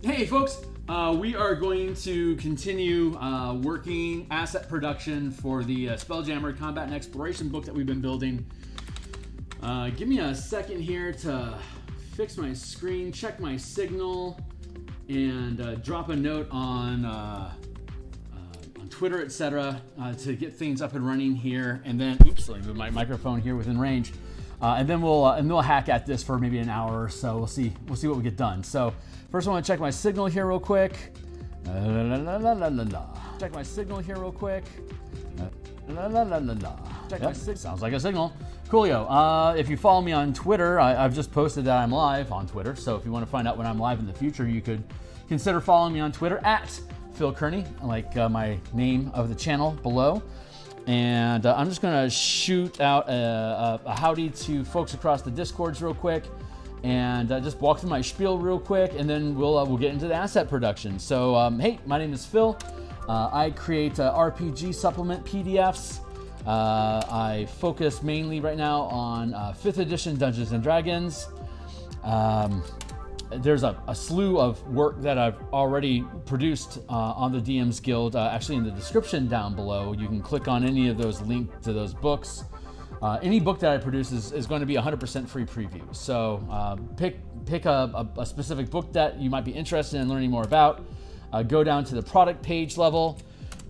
Hey folks, we are going to continue working asset production for the Spelljammer Combat and Exploration book that we've been building. Give me a second here to fix my screen, check my signal, and drop a note on Twitter, etc., to get things up and running here. And then, oops, let me move my microphone here within range. And then we'll hack at this for maybe an hour or so. We'll see what we get done. So first, I want to check my signal here real quick. Check my signal here real quick. Check my signal. Sounds like a signal. Coolio. If you follow me on Twitter, I've just posted that I'm live on Twitter. So if you want to find out when I'm live in the future, you could consider following me on Twitter at Phil Kearney, like my name of the channel below. And I'm just going to shoot out a howdy to folks across the Discords real quick, and just walk through my spiel real quick, and then we'll get into the asset production. So hey, my name is Phil. I create RPG supplement PDFs. I focus mainly right now on 5th edition Dungeons and Dragons. There's a slew of work that I've already produced on the DMsGuild, actually in the description down below. You can click on any of those links to those books. Any book that I produce is going to be 100% free preview. So pick a specific book that you might be interested in learning more about. Go down to the product page level.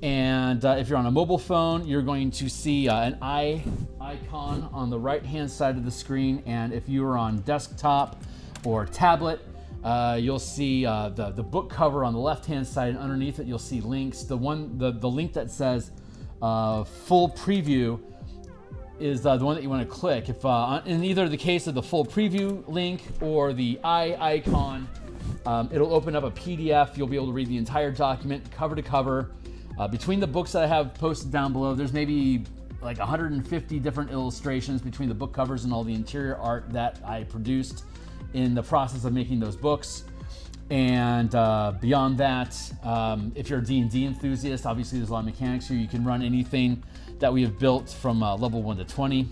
And if you're on a mobile phone, you're going to see an eye icon on the right-hand side of the screen. And if you are on desktop or tablet, you'll see the book cover on the left-hand side, and underneath it you'll see links. The link that says full preview is the one that you want to click. If in either the case of the full preview link or the eye icon, it'll open up a PDF. You'll be able to read the entire document cover to cover. Between the books that I have posted down below, there's maybe like 150 different illustrations between the book covers and all the interior art that I produced in the process of making those books. And beyond that, if you're a D&D enthusiast, obviously there's a lot of mechanics here. You can run anything that we have built from level 1 to 20.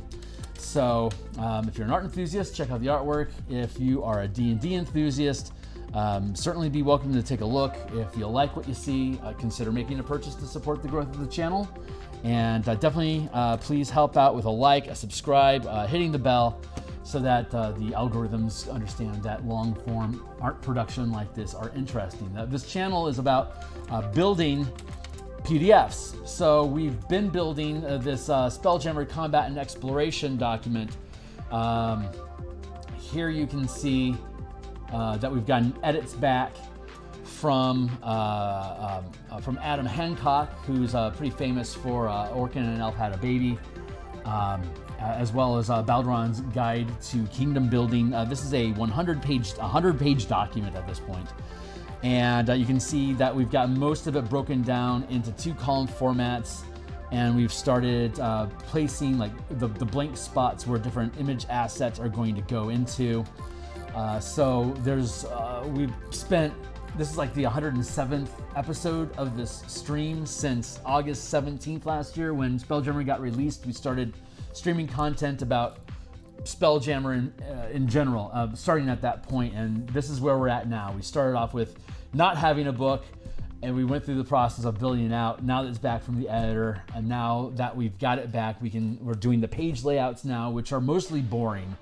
So if you're an art enthusiast, check out the artwork. If you are a D&D enthusiast, certainly be welcome to take a look. If you like what you see, consider making a purchase to support the growth of the channel. And definitely please help out with a like, a subscribe, hitting the bell, so that the algorithms understand that long-form art production like this are interesting. This channel is about building PDFs. So we've been building this Spelljammer Combat and Exploration document. Here you can see that we've gotten edits back from Adam Hancock, who's pretty famous for Orcan and an Elf Had a Baby. As well as Baldron's Guide to Kingdom Building. This is a 100-page document at this point. And you can see that we've got most of it broken down into 2-column formats, and we've started placing like the blank spots where different image assets are going to go into. So there's, we've spent, this is like the 107th episode of this stream since August 17th last year when Spelljammer got released. We started streaming content about Spelljammer in general, starting at that point, and this is where we're at now. We started off with not having a book, and we went through the process of building it out. Now that it's back from the editor, and now that we've got it back, we're doing the page layouts now, which are mostly boring,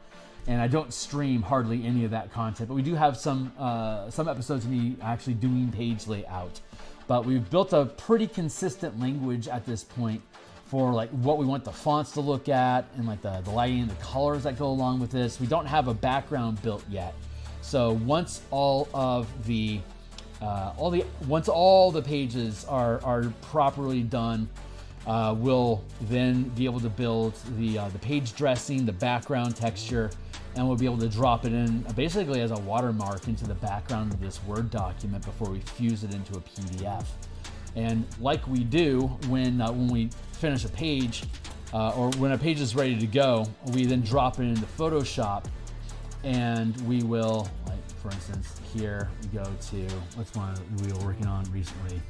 and I don't stream hardly any of that content, but we do have some episodes of me actually doing page layout. But we've built a pretty consistent language at this point for like what we want the fonts to look at, and like the lighting and the colors that go along with this. We don't have a background built yet. So once all the pages are properly done, we'll then be able to build the page dressing, the background texture, and we'll be able to drop it in basically as a watermark into the background of this Word document before we fuse it into a PDF. And like we do when we finish a page, or when a page is ready to go, we then drop it into Photoshop, and we will, like for instance, here we go to, what's one we were working on recently?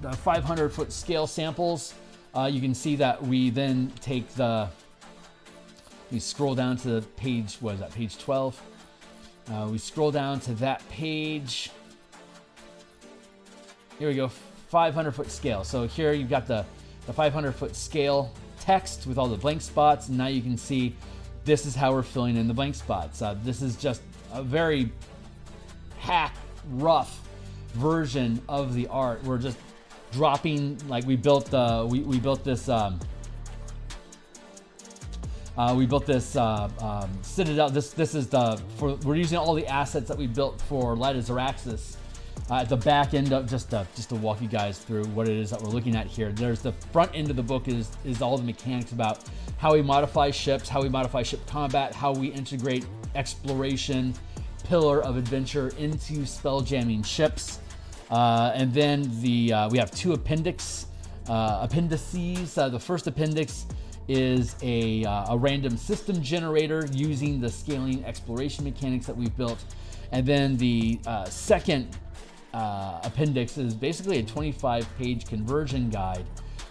The 500-foot scale samples. You can see that we then take we scroll down to page, what is that, page 12? We scroll down to that page. Here we go, 500-foot scale. So here you've got the 500-foot scale text with all the blank spots, and now you can see this is how we're filling in the blank spots. This is just a very hack, rough version of the art. We're just dropping, like we built this citadel. This is we're using all the assets that we built for Light of Xeraxis. At the back end of just to walk you guys through what it is that we're looking at here. There's the front end of the book is all the mechanics about how we modify ships, how we modify ship combat, how we integrate exploration, pillar of adventure into spelljamming ships, and then we have two appendices. The first appendix is a random system generator using the scaling exploration mechanics that we've built, and then the second appendix is basically a 25-page conversion guide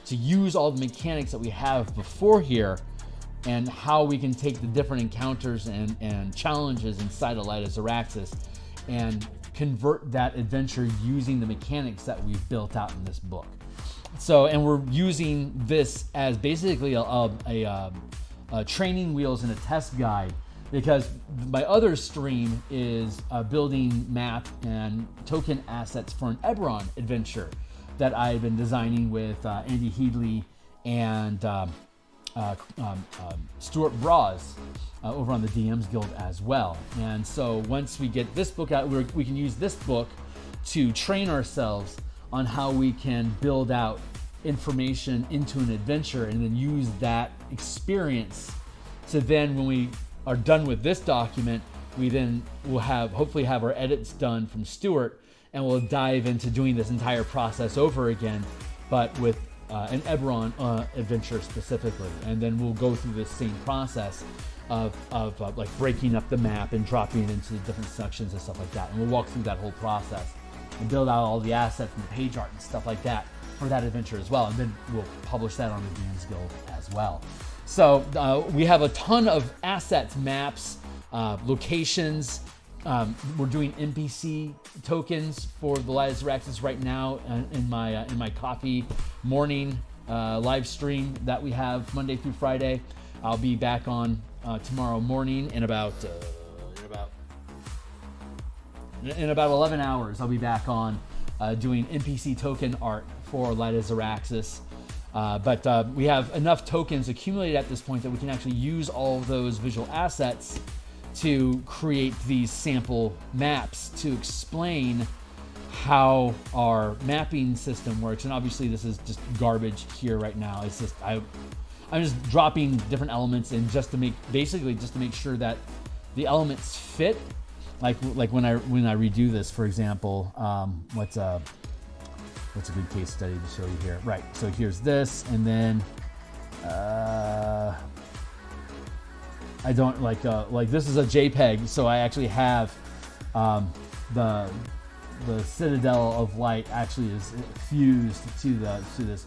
to use all the mechanics that we have before here and how we can take the different encounters and challenges inside of Light of Xeraxis and convert that adventure using the mechanics that we've built out in this book. So, and we're using this as basically a training wheels and a test guide, because my other stream is building map and token assets for an Eberron adventure that I've been designing with Andy Headley and Stuart Braz over on the DMsGuild as well. And so once we get this book out, we can use this book to train ourselves on how we can build out information into an adventure and then use that experience. So then when we are done with this document, we then will hopefully have our edits done from Stuart, and we'll dive into doing this entire process over again, but with an Eberron adventure specifically. And then we'll go through this same process of like breaking up the map and dropping it into different sections and stuff like that. And we'll walk through that whole process and build out all the assets and the page art and stuff like that for that adventure as well. And then we'll publish that on the DMsGuild as well. So we have a ton of assets, maps, locations. We're doing NPC tokens for the Light of Xeraxis right now in my coffee morning live stream that we have Monday through Friday. I'll be back on tomorrow morning in about 11 hours. I'll be back on doing NPC token art for Light of Xeraxis. But we have enough tokens accumulated at this point that we can actually use all of those visual assets to create these sample maps to explain how our mapping system works. And obviously this is just garbage here right now. It's just I'm just dropping different elements in just to make sure that the elements fit. Like when I redo this, for example, what's a good case study to show you here? Right, so here's this, and then I don't like this is a JPEG, so I actually have the Citadel of Light actually is fused to this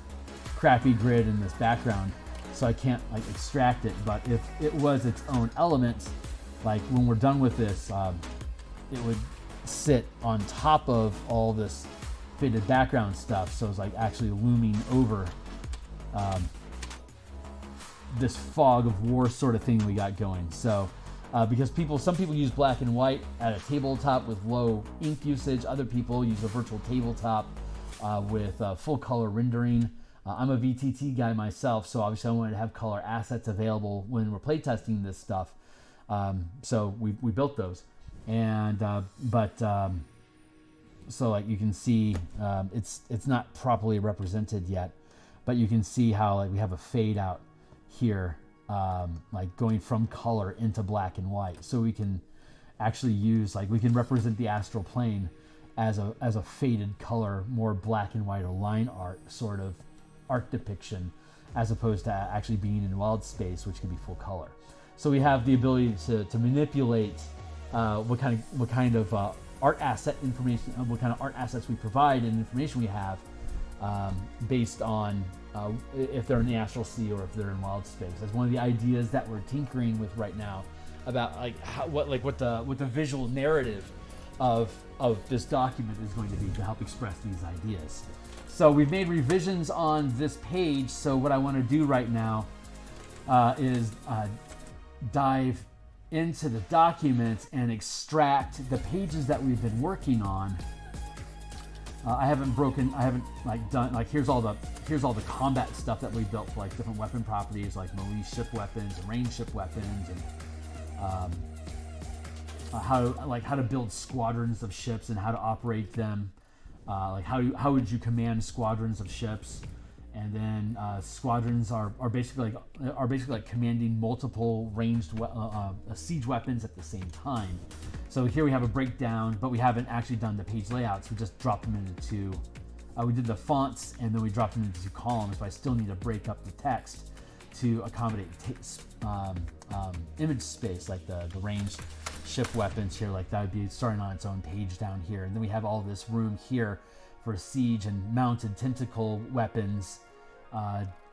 crappy grid in this background, so I can't like extract it. But if it was its own element, like when we're done with this, it would sit on top of all this faded background stuff, so it's like actually looming over this fog of war sort of thing we got going. So because some people use black and white at a tabletop with low ink usage, other people use a virtual tabletop with full color rendering. I'm a VTT guy myself, so obviously I wanted to have color assets available when we're playtesting this stuff. So we built those, and so like you can see, it's not properly represented yet, but you can see how like we have a fade out here, like going from color into black and white. So we can actually use, like we can represent the astral plane as a faded color, more black and white or line art sort of art depiction, as opposed to actually being in wild space, which can be full color. So we have the ability to manipulate what kind of art asset information, what kind of art assets we provide and information we have based on if they're in the astral sea or if they're in wild space. That's one of the ideas that we're tinkering with right now about like what the visual narrative of this document is going to be to help express these ideas. So we've made revisions on this page. So what I want to do right now is dive into the document and extract the pages that we've been working on. I haven't done here's all the combat stuff that we built for like different weapon properties like melee ship weapons and ranged ship weapons, and how to build squadrons of ships and how to operate them. How would you command squadrons of ships? And then squadrons are basically like commanding multiple ranged siege weapons at the same time. So here we have a breakdown, but we haven't actually done the page layouts. We just dropped them into two. We did the fonts and then we dropped them into two columns, but I still need to break up the text to accommodate image space, like the ranged ship weapons here. Like that would be starting on its own page down here. And then we have all this room here for siege and mounted tentacle weapons.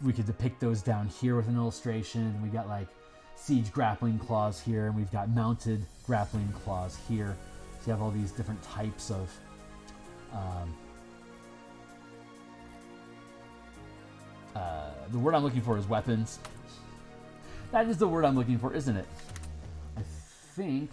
We could depict those down here with an illustration. We got like siege grappling claws here, and we've got mounted grappling claws here. So you have all these different types of the word I'm looking for is weapons. That is the word I'm looking for, isn't it? I think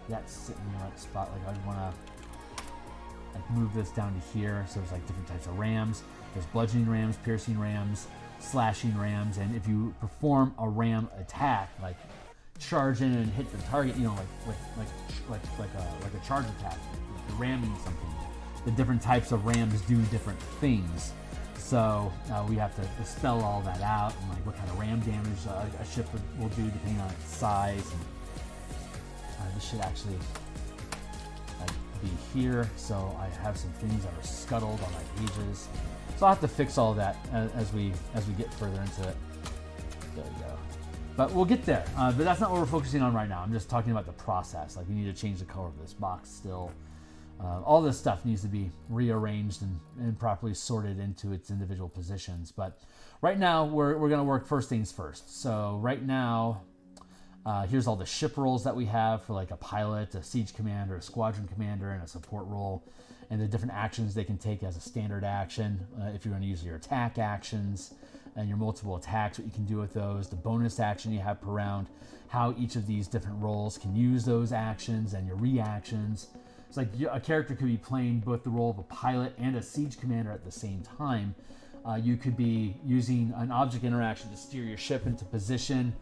that's sitting in the right spot. Like I'd want to move this down to here. So there's like different types of rams. There's bludgeoning rams, piercing rams, slashing rams, and if you perform a ram attack, like charge in and hit the target, you know, like a charge attack, like you're ramming something. The different types of rams do different things. So we have to spell all that out and like what kind of ram damage a ship will do depending on its size. And this should actually be here. So I have some things that are scuttled on my pages. So I'll have to fix all that as we get further into it. There we go. But we'll get there. But that's not what we're focusing on right now. I'm just talking about the process. Like we need to change the color of this box still. All this stuff needs to be rearranged and properly sorted into its individual positions. But right now, we're going to work first things first. So right now, here's all the ship roles that we have for like a pilot, a siege commander, a squadron commander, and a support role. And the different actions they can take as a standard action. If you're going to use your attack actions and your multiple attacks, what you can do with those, the bonus action you have per round, how each of these different roles can use those actions, and your reactions. It's like a character could be playing both the role of a pilot and a siege commander at the same time. You could be using an object interaction to steer your ship into position.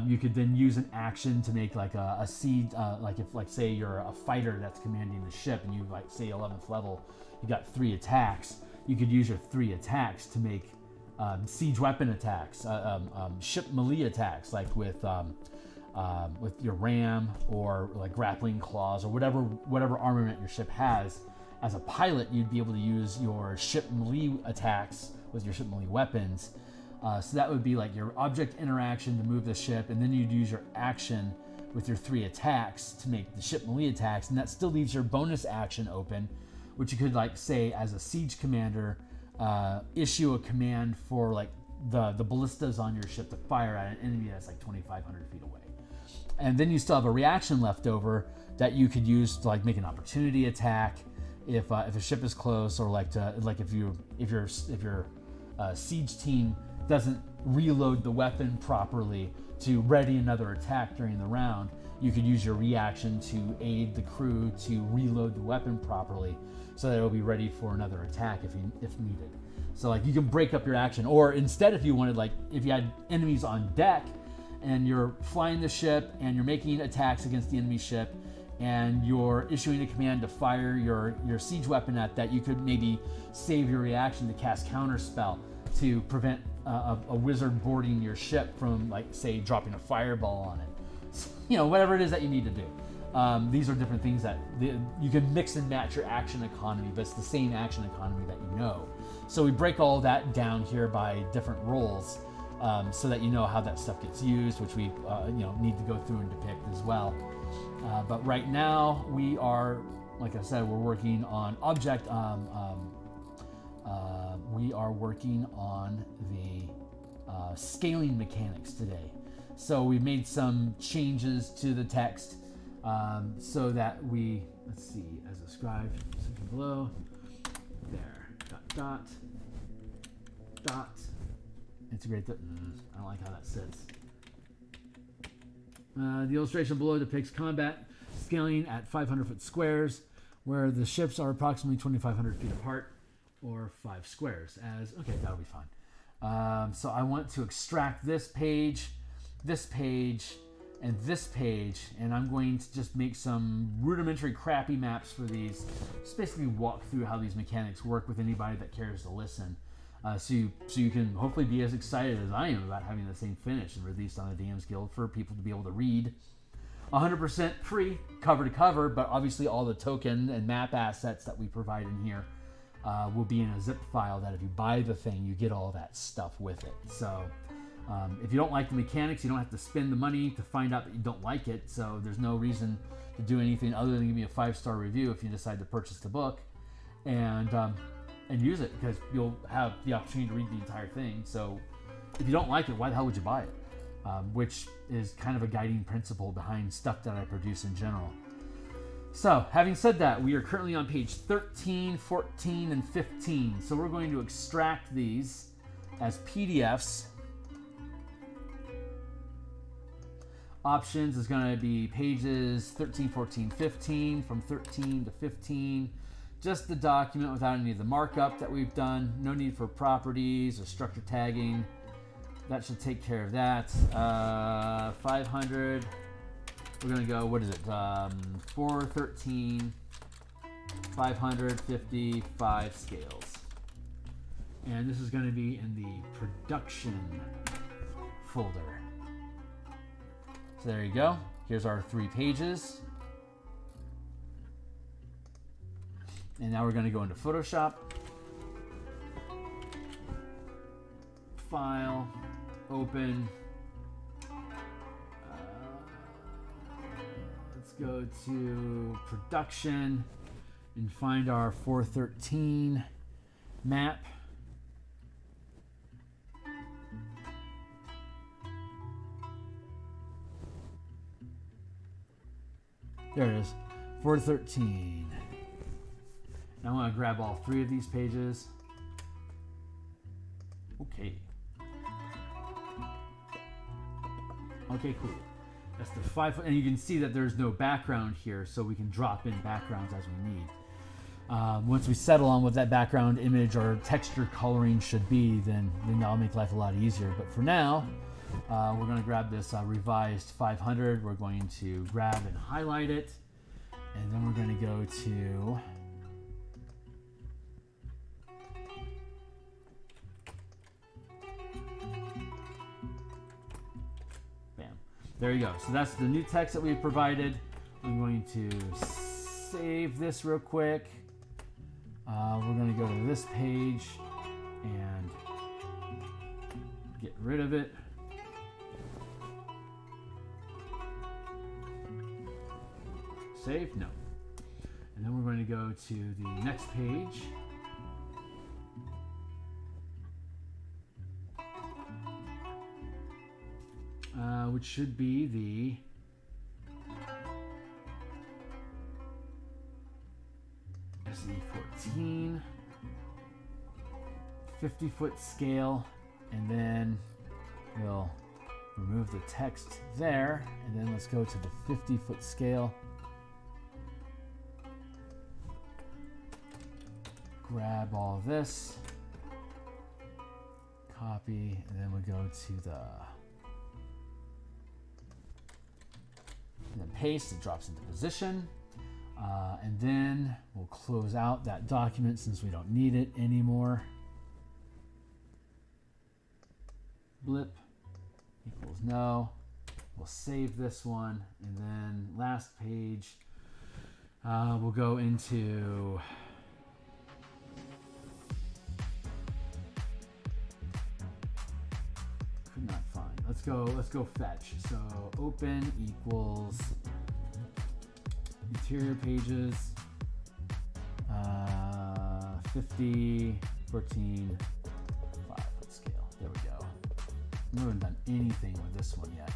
You could then use an action to make like a siege, like say you're a fighter that's commanding the ship and you like say 11th level, you got 3 attacks. You could use your 3 attacks to make siege weapon attacks, ship melee attacks, like with your ram or like grappling claws or whatever armament your ship has. As a pilot, you'd be able to use your ship melee attacks with your ship melee weapons. So that would be like your object interaction to move the ship, and then you'd use your action with your 3 attacks to make the ship melee attacks, and that still leaves your bonus action open, which you could like say as a siege commander, issue a command for like the ballistas on your ship to fire at an enemy that's like 2,500 feet away. And then you still have a reaction left over that you could use to like make an opportunity attack if a ship is close, or like if your siege team doesn't reload the weapon properly to ready another attack during the round, you could use your reaction to aid the crew to reload the weapon properly so that it'll be ready for another attack if needed. So like you can break up your action, or instead if you wanted, like if you had enemies on deck and you're flying the ship and you're making attacks against the enemy ship and you're issuing a command to fire your siege weapon at that, you could maybe save your reaction to cast counterspell to prevent a wizard boarding your ship from, like, say, dropping a fireball on it. So, you know, whatever it is that you need to do. These are different things that you can mix and match your action economy, but it's the same action economy that you know. So we break all that down here by different roles, so that you know how that stuff gets used, which we need to go through and depict as well. But right now we are, like I said, we're working on object. We are working on the scaling mechanics today. So we've made some changes to the text so that we, let's see, as a scribe, second below, there, dot, integrate the, I don't like how that sits. The illustration below depicts combat scaling at 500-foot squares, where the ships are approximately 2,500 feet apart, or 5 squares. Okay, that'll be fine. So I want to extract this page, and this page, and I'm going to just make some rudimentary crappy maps for these. Just basically walk through how these mechanics work with anybody that cares to listen. So you can hopefully be as excited as I am about having the thing finished and released on the DMsGuild for people to be able to read. 100% free, cover to cover, but obviously all the token and map assets that we provide in here will be in a zip file that if you buy the thing, you get all that stuff with it. So if you don't like the mechanics, you don't have to spend the money to find out that you don't like it. So there's no reason to do anything other than give me a 5-star review if you decide to purchase the book and use it, because you'll have the opportunity to read the entire thing. So if you don't like it, why the hell would you buy it? Which is kind of a guiding principle behind stuff that I produce in general. So, having said that, we are currently on page 13, 14, and 15. So we're going to extract these as PDFs. Options is going to be pages 13, 14, 15, from 13 to 15. Just the document without any of the markup that we've done. No need for properties or structure tagging. That should take care of that. 500. We're going to go, what is it? 413, 550, 5 scales. And this is going to be in the production folder. So there you go. Here's our 3 pages. And now we're going to go into Photoshop. File. Open. Let's go to production and find our 413 map. There it is, 413. Now I want to grab all 3 of these pages. Okay, cool. That's the 5 foot, and you can see that there's no background here, so we can drop in backgrounds as we need. Once we settle on what that background image or texture coloring should be, then that'll make life a lot easier. But for now, we're going to grab this revised 500. We're going to grab and highlight it, and then we're going to go to there you go. So that's the new text that we've provided. I'm going to save this real quick. We're going to go to this page and get rid of it. Save? No. And then we're going to go to the next page. Which should be the SE14 50-foot scale, and then we'll remove the text there, and then let's go to the 50-foot scale. Grab all this, copy, and then we go to the and then paste, it drops into position, and then we'll close out that document since we don't need it anymore. Blip equals no. We'll save this one, and then last page, we'll go into could not find. Let's go fetch. So open equals interior pages 50, 14, 5-foot scale. There we go. We haven't done anything with this one yet.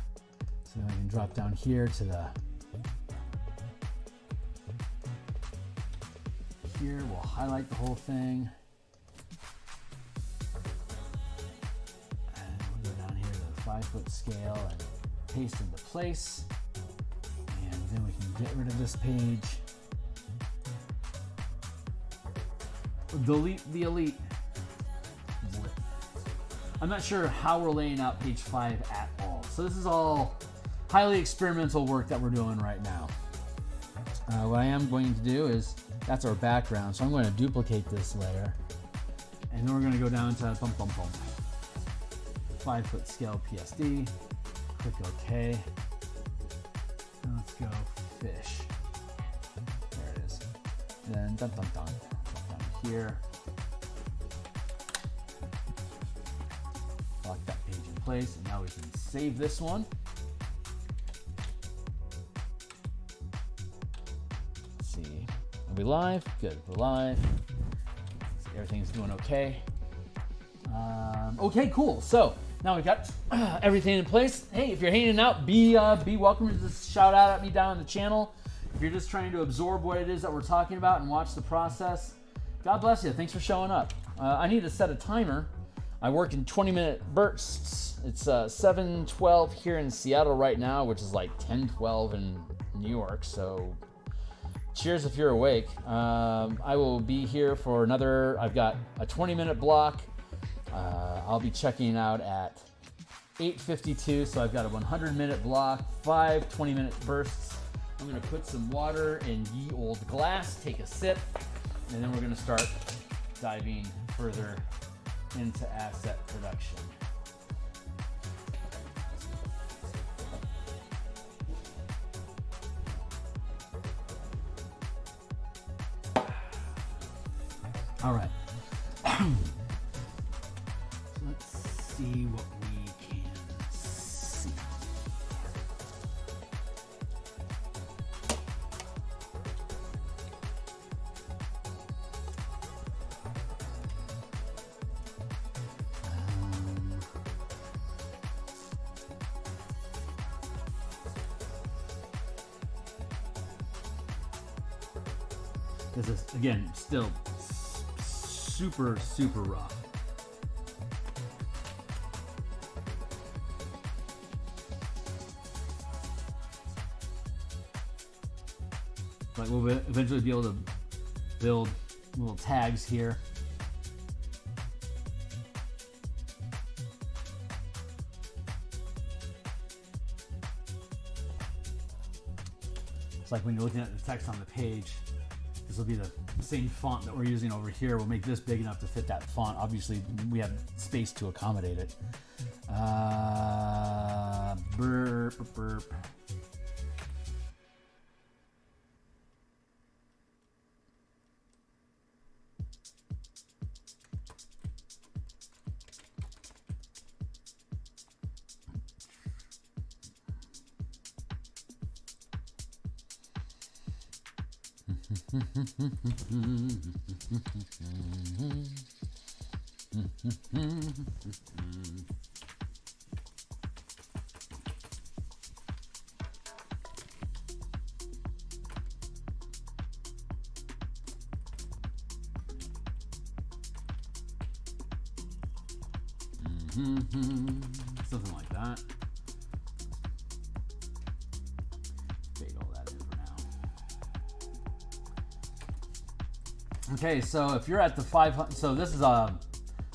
So I can drop down here to the, here we'll highlight the whole thing. And we'll go down here to the 5-foot scale and paste into place. And then we can get rid of this page. Delete the elite. I'm not sure how we're laying out page 5 at all. So this is all highly experimental work that we're doing right now. What I am going to do is, that's our background, so I'm going to duplicate this layer. And then we're going to go down to 5-foot scale PSD. Click OK. And let's go fish. There it is. And then down here. Lock that page in place, and now we can save this one. Let's see. Are we live? Good, we're live. Everything's doing okay. Okay, cool. So now we've got everything in place. Hey, if you're hanging out, be welcome to just shout out at me down on the channel. If you're just trying to absorb what it is that we're talking about and watch the process, God bless you. Thanks for showing up. I need to set a timer. I work in 20-minute bursts. It's 7:12 here in Seattle right now, which is like 10:12 in New York. So cheers if you're awake. I will be here for another, I've got a 20-minute block. I'll be checking out at 8:52. So I've got a 100-minute block, 5 20-minute bursts. I'm gonna put some water in ye old glass, take a sip, and then we're gonna start diving further into asset production. All right. Let's see what we can see. This is, again, still super, super rough. But we'll eventually be able to build little tags here. It's like when you're looking at the text on the page, this will be the same font that we're using over here. We'll make this big enough to fit that font. Obviously, we have space to accommodate it. Burp, burp. Something like that. Fade all that in for now. Okay, so if you're at the 500, so this is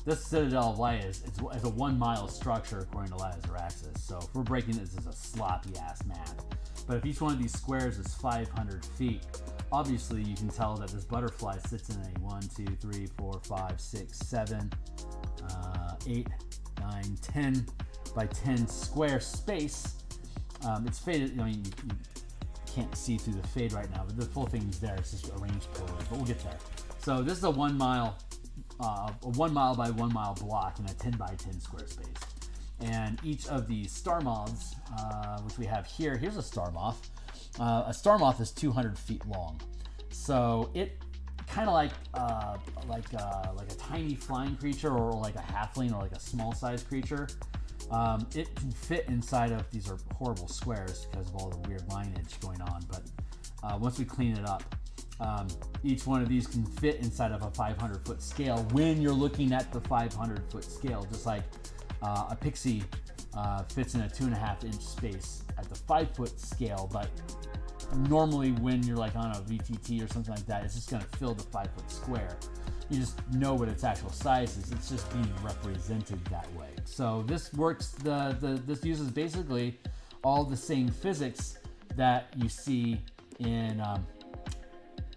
this Citadel of Light is it's a 1 mile structure according to Lazaraxis. So if we're breaking this as a sloppy ass map, but if each one of these squares is 500 feet, obviously you can tell that this butterfly sits in a 1, 2, 3, 4, 5, 6, 7, 8, 9, 10 by 10 square space. It's faded. I mean, you can't see through the fade right now, but the full thing's there. It's just arranged poorly, but we'll get there. So this is a 1 mile by 1 mile block in a 10 by 10 square space. And each of these star moths, which we have here, here's a star moth. A star moth is 200 feet long. So it kind of like a tiny flying creature, or like a halfling, or like a small sized creature. it can fit inside of, these are horrible squares because of all the weird lineage going on, but once we clean it up, each one of these can fit inside of a 500-foot scale when you're looking at the 500-foot scale, just like a pixie fits in a 2.5-inch space at the 5-foot scale, but normally when you're like on a VTT or something like that, it's just going to fill the 5-foot square. You just know what its actual size is. It's just being represented that way. So this works, this uses basically all the same physics that you see in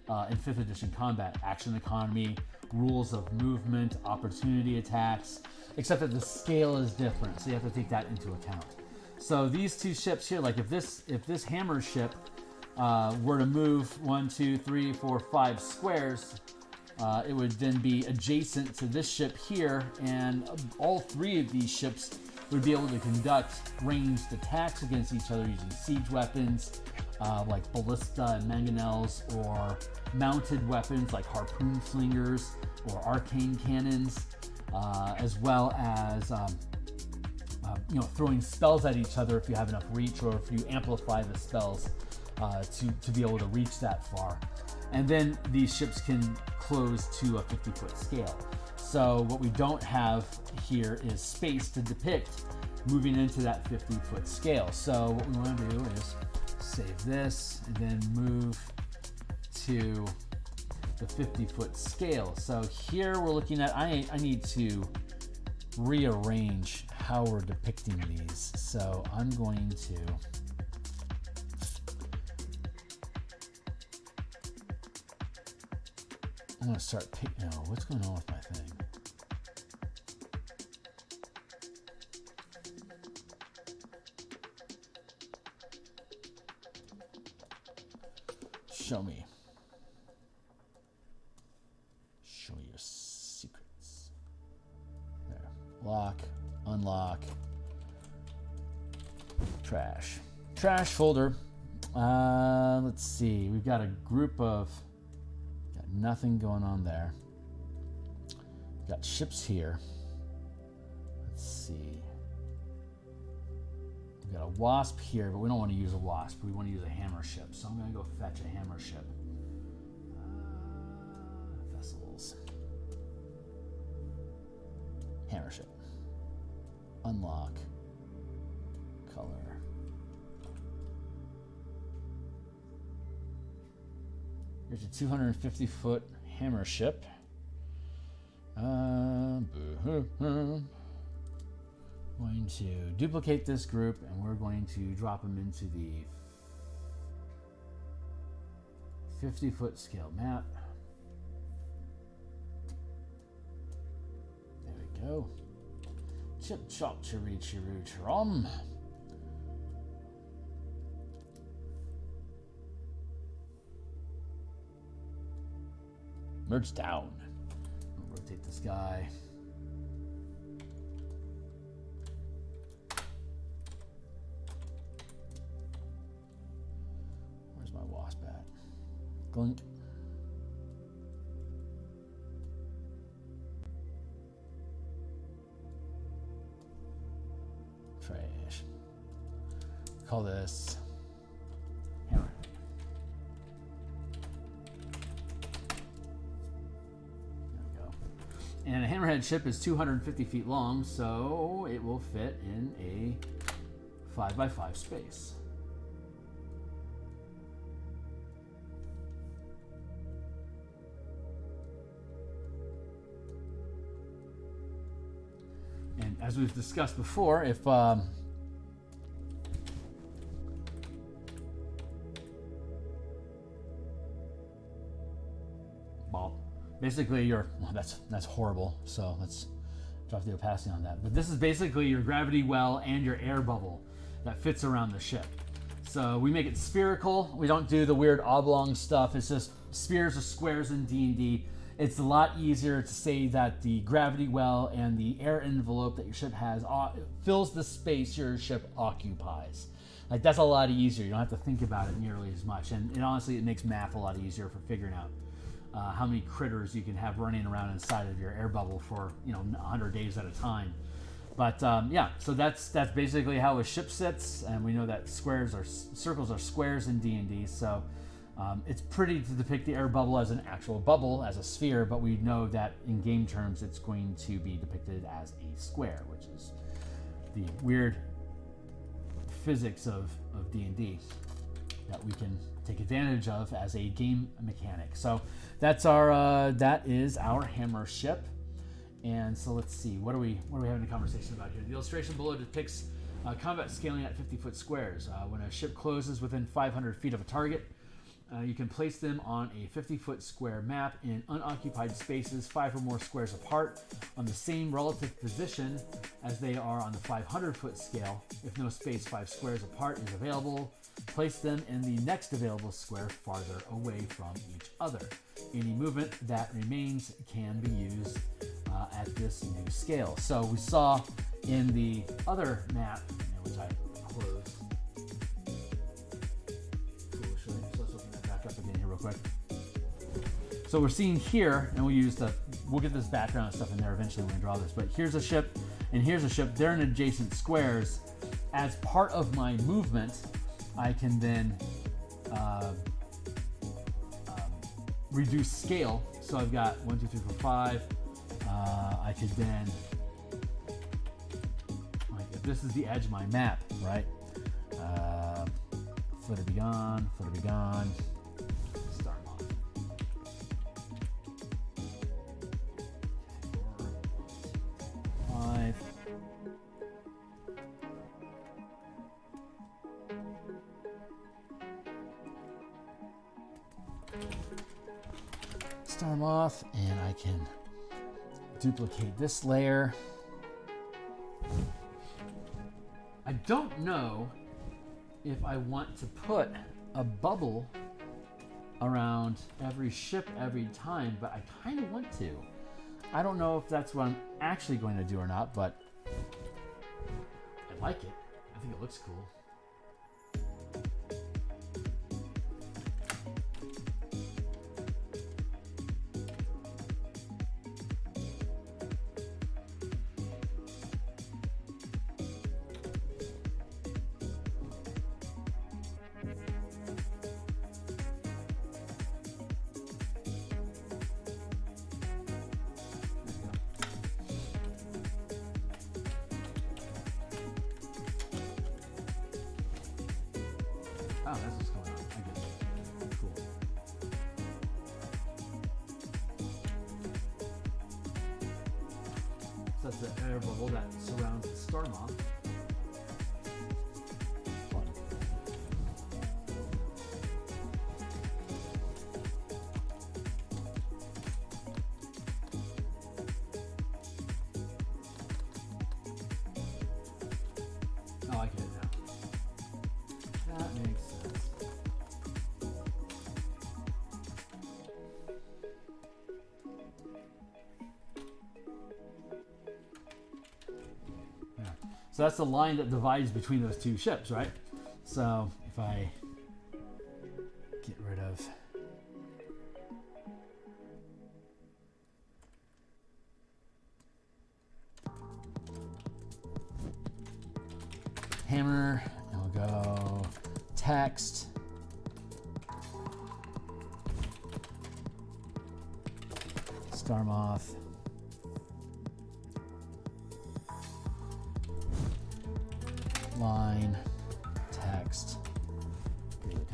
5th edition combat. Action economy, rules of movement, opportunity attacks, except that the scale is different, so you have to take that into account. So these two ships here, like if this hammer ship were to move 1, 2, 3, 4, 5 squares, it would then be adjacent to this ship here, and all 3 of these ships would be able to conduct ranged attacks against each other using siege weapons like ballista and mangonels, or mounted weapons like harpoon slingers or arcane cannons, as well as throwing spells at each other if you have enough reach, or if you amplify the spells to be able to reach that far. And then these ships can close to a 50-foot scale. So what we don't have here is space to depict moving into that 50-foot scale. So what we want to do is save this and then move to the 50-foot scale. So here we're looking at, I need to rearrange how we're depicting these. So I'm going to start picking. Oh, what's going on with my thing? Show me. Show me your secrets. There. Lock, unlock, trash. Trash folder. Let's see. We've got a group of, got nothing going on there. We've got ships here. Let's see. We've got a wasp here, but we don't want to use a wasp. We want to use a hammer ship. So I'm going to go fetch a hammer ship. Vessels. Hammer ship. Unlock. Color. Here's a 250-foot hammer ship. Going to duplicate this group, and we're going to drop them into the 50-foot scale map. There we go. Chip chop chiri chiru chirom. Merge down. I'll rotate this guy. Where's my wasp at? Glunk. Trash. Call this hammer. And a hammerhead ship is 250 feet long, so it will fit in a 5x5 space. And as we've discussed before, if basically that's horrible, so let's drop the opacity on that. But this is basically your gravity well and your air bubble that fits around the ship. So we make it spherical. We don't do the weird oblong stuff. It's just spheres or squares in D&D. It's a lot easier to say that the gravity well and the air envelope that your ship has fills the space your ship occupies. Like, that's a lot easier. You don't have to think about it nearly as much. And honestly, it makes math a lot easier for figuring out how many critters you can have running around inside of your air bubble for 100 days at a time. But yeah, so that's basically how a ship sits, and we know that circles are squares in D&D. So it's pretty to depict the air bubble as an actual bubble, as a sphere, but we know that in game terms it's going to be depicted as a square, which is the weird physics of D&D that we can take advantage of as a game mechanic. So that's that is our hammer ship. And so let's see, what are we having a conversation about here? The illustration below depicts combat scaling at 50-foot squares. When a ship closes within 500 feet of a target, you can place them on a 50-foot square map in unoccupied spaces 5 or more squares apart on the same relative position as they are on the 500-foot scale. If no space 5 squares apart is available, place them in the next available square farther away from each other. Any movement that remains can be used at this new scale. So we saw in the other map, which I closed foolishly, so let's open that back up again here real quick. So we're seeing here, and we'll get this background and stuff in there eventually when we draw this, but here's a ship and here's a ship. They're in adjacent squares. As part of my movement, I can then reduce scale. So I've got 1, 2, 3, 4, 5. I could then, like, if this is the edge of my map, right? Footer be gone, footer be gone. Start off. 4, 5. Start them off, and I can duplicate this layer. I don't know if I want to put a bubble around every ship every time, but I kind of want to. I don't know if that's what I'm actually going to do or not, but I like it. I think it looks cool. Oh, that's what's going on. I get it. Cool. So that's the air bubble that surrounds the star moth. Fun. Oh, I get it now. That makes sense. So that's the line that divides between those two ships, right? So if I get rid of hammer, and we'll go text, star moth, line, text, good.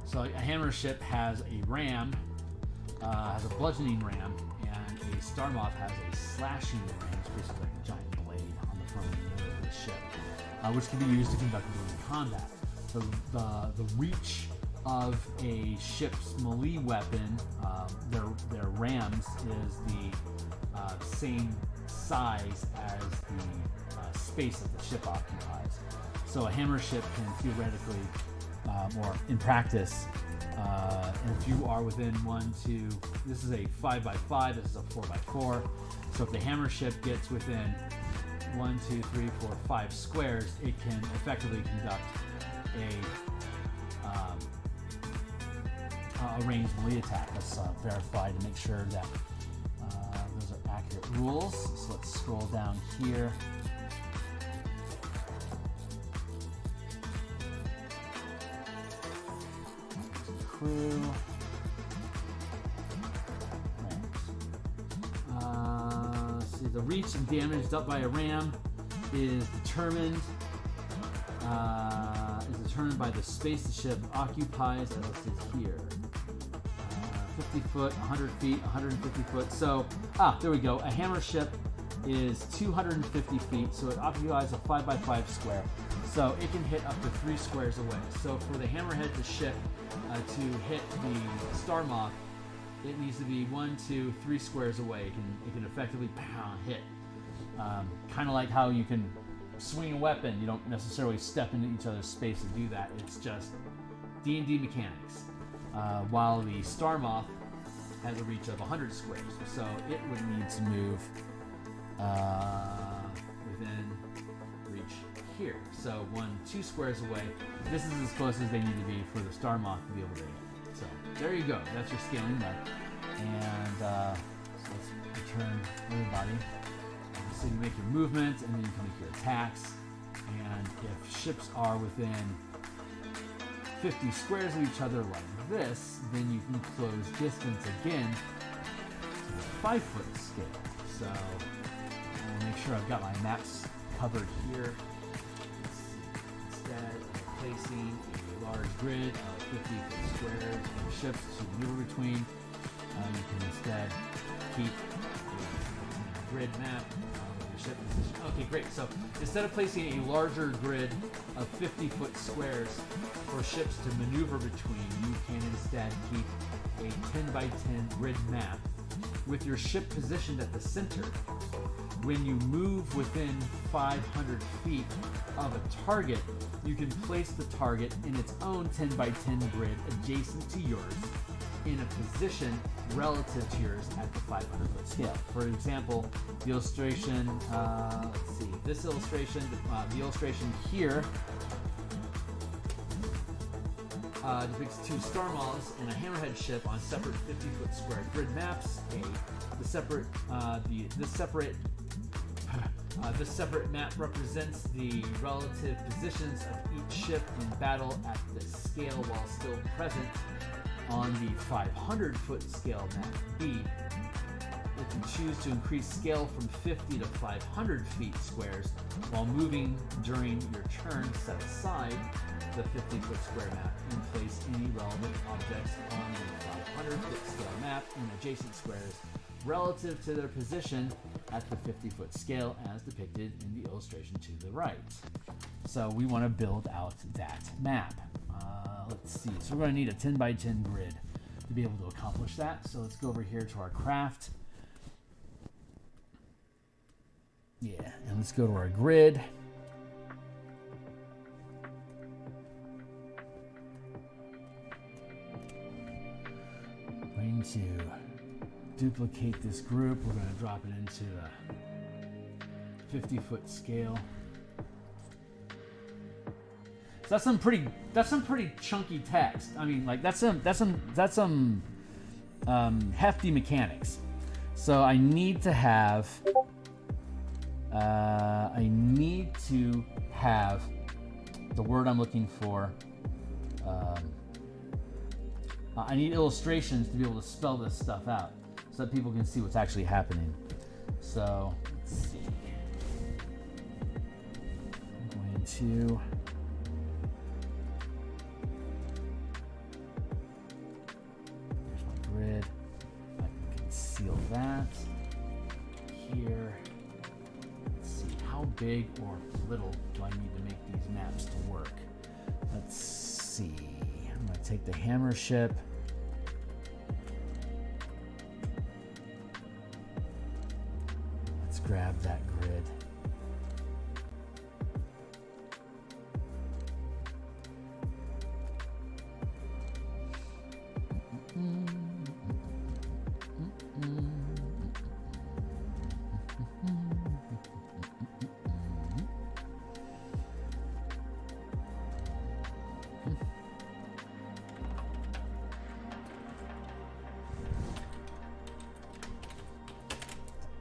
So a hammer ship has a ram, has a bludgeoning ram, and a star moth has a slashing ram. It's basically like a giant blade on the front of the ship, which can be used to conduct combat. So the reach of a ship's melee weapon, their rams, is the same size as the space that the ship occupies. So a hammer ship can theoretically, or in practice, if you are within 1, 2, this is a 5x5, this is a 4x4. So if the hammer ship gets within 1, 2, 3, 4, 5 squares, it can effectively conduct a ranged melee attack. Let's verify to make sure that those are accurate rules. So let's scroll down here. Crew. Let's see, the reach and damage dealt by a ram is determined by the space the ship occupies, as it says here. 50 foot, 100 feet, 150 foot. So, there we go. A hammer ship is 250 feet, so it occupies a 5x5 square. So it can hit up to 3 squares away. So for the hammerhead to ship to hit the Star Moth, it needs to be 1, 2, 3 squares away. It can effectively hit. Kind of like how you can swing a weapon. You don't necessarily step into each other's space to do that. It's just D&D mechanics. While the Star Moth has a reach of 100 squares, so it would need to move within reach here. So 1, 2 squares away. This is as close as they need to be for the Star Moth to be able to hit. So there you go. That's your scaling map. And so let's return everybody. So you make your movements, and then you can make your attacks. And if ships are within 50 squares of each other like this, then you can close distance again to a 5-foot scale. So I'll make sure I've got my maps covered here. Let's see. Instead of placing a large grid of 50-foot squares for ships to maneuver between, you can instead keep a grid map of your ship position. Okay, great. So instead of placing a larger grid of 50-foot squares for ships to maneuver between, you can instead keep a 10x10 grid map with your ship positioned at the center. When you move within 500 feet of a target, you can place the target in its own 10x10 grid adjacent to yours in a position relative to yours at the 500-foot scale. For example, the illustration, let's see, this illustration, the illustration here depicts 2 Star Moths and a hammerhead ship on separate 50-foot square grid maps. This separate map represents the relative positions of each ship in battle at this scale while still present on the 500-foot scale map B. If you choose to increase scale from 50 to 500 feet squares while moving during your turn, set aside the 50-foot square map and place any relevant objects on the 500-foot scale map in adjacent squares relative to their position at the 50-foot scale as depicted in the illustration to the right. So we want to build out that map. Let's see, so we're going to need a 10x10 grid to be able to accomplish that. So let's go over here to our craft. Yeah, and let's go to our grid. We're going to duplicate this group. We're going to drop it into a 50-foot scale. So that's some pretty chunky text. I mean, like that's some hefty mechanics. So I need to have the word I'm looking for. I need illustrations to be able to spell this stuff out so that people can see what's actually happening. So let's see. I'm going to grid. I can conceal that here. Let's see, how big or little do I need to make these maps to work? Let's see. I'm going to take the hammer ship. Let's grab that grid.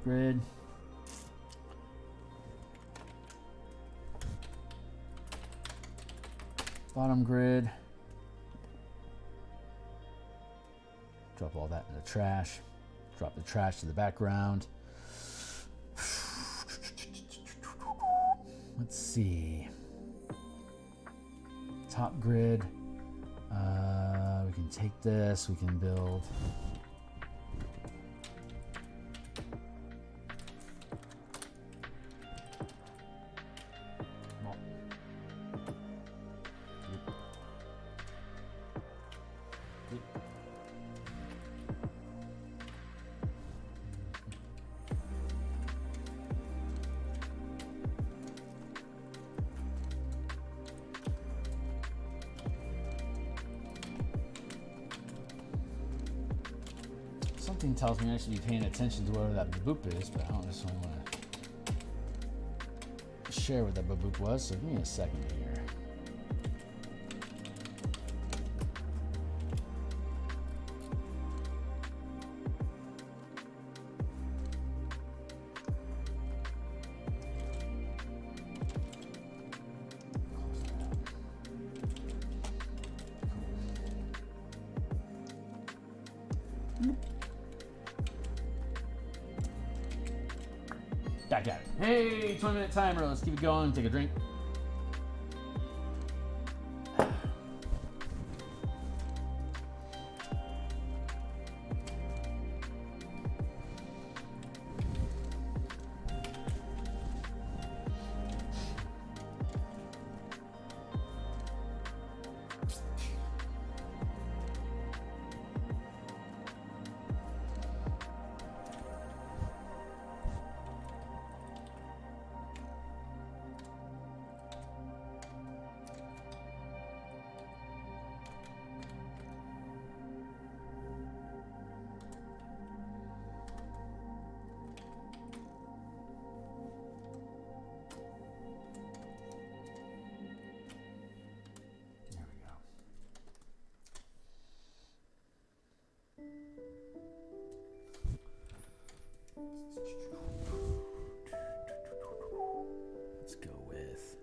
grid. Bottom grid. Drop all that in the trash. Drop the trash to the background. Let's see. Top grid. We can take this. We can build. Something tells me I should be paying attention to whatever that baboop is, but I don't necessarily want to share what that baboop was, so give me a second here. Back at it. Hey, 20-minute timer. Let's keep it going. Take a drink. Let's go with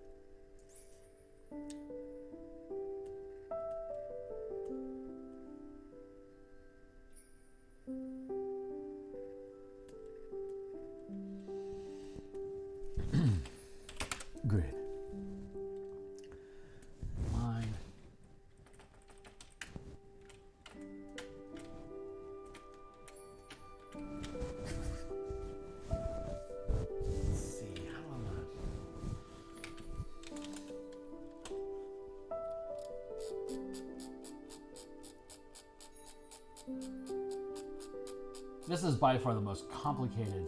grid. Line. This is by far the most complicated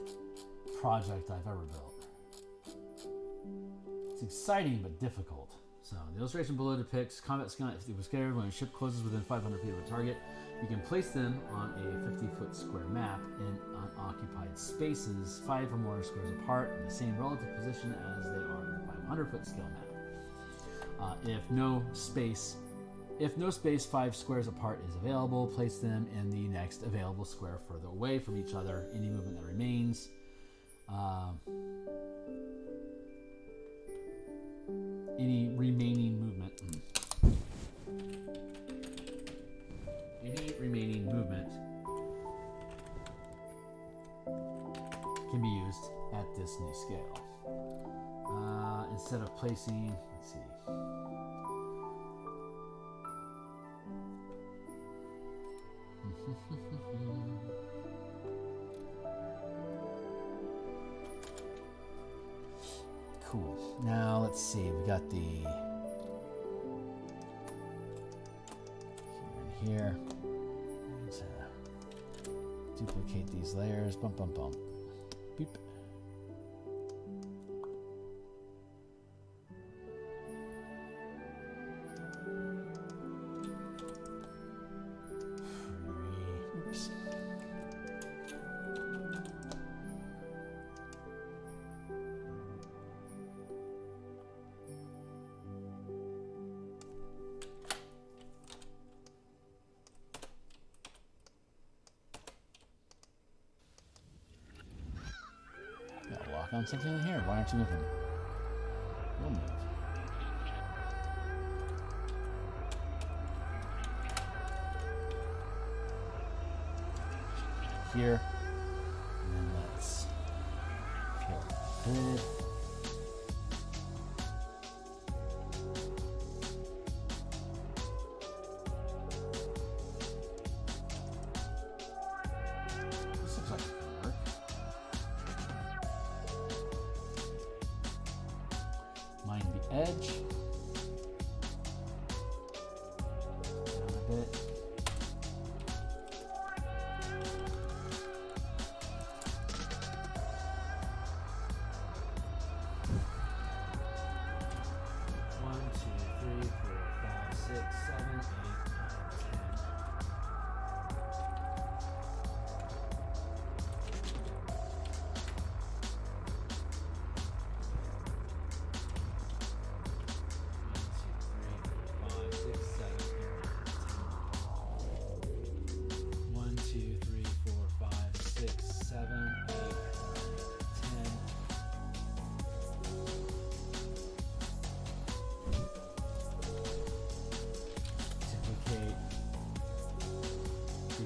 project I've ever built. It's exciting but difficult. So the illustration below depicts combat skill at 50 square. When a ship closes within 500 feet of a target, you can place them on a 50-foot square map in unoccupied spaces 5 or more squares apart in the same relative position as they are in a 500-foot scale map. If no space 5 squares apart is available, place them in the next available square further away from each other. Any movement that remains. Any remaining movement. Any remaining movement can be used at this new scale. Instead of placing, let's see. Cool. Now let's see. We got the here. Let's duplicate these layers. Bump, bump, bump. Beep. Oops. Found something in here. Why aren't you moving? We'll move. Here. And then let's fill the grid. This looks like it can work. Mine the edge. Down a bit.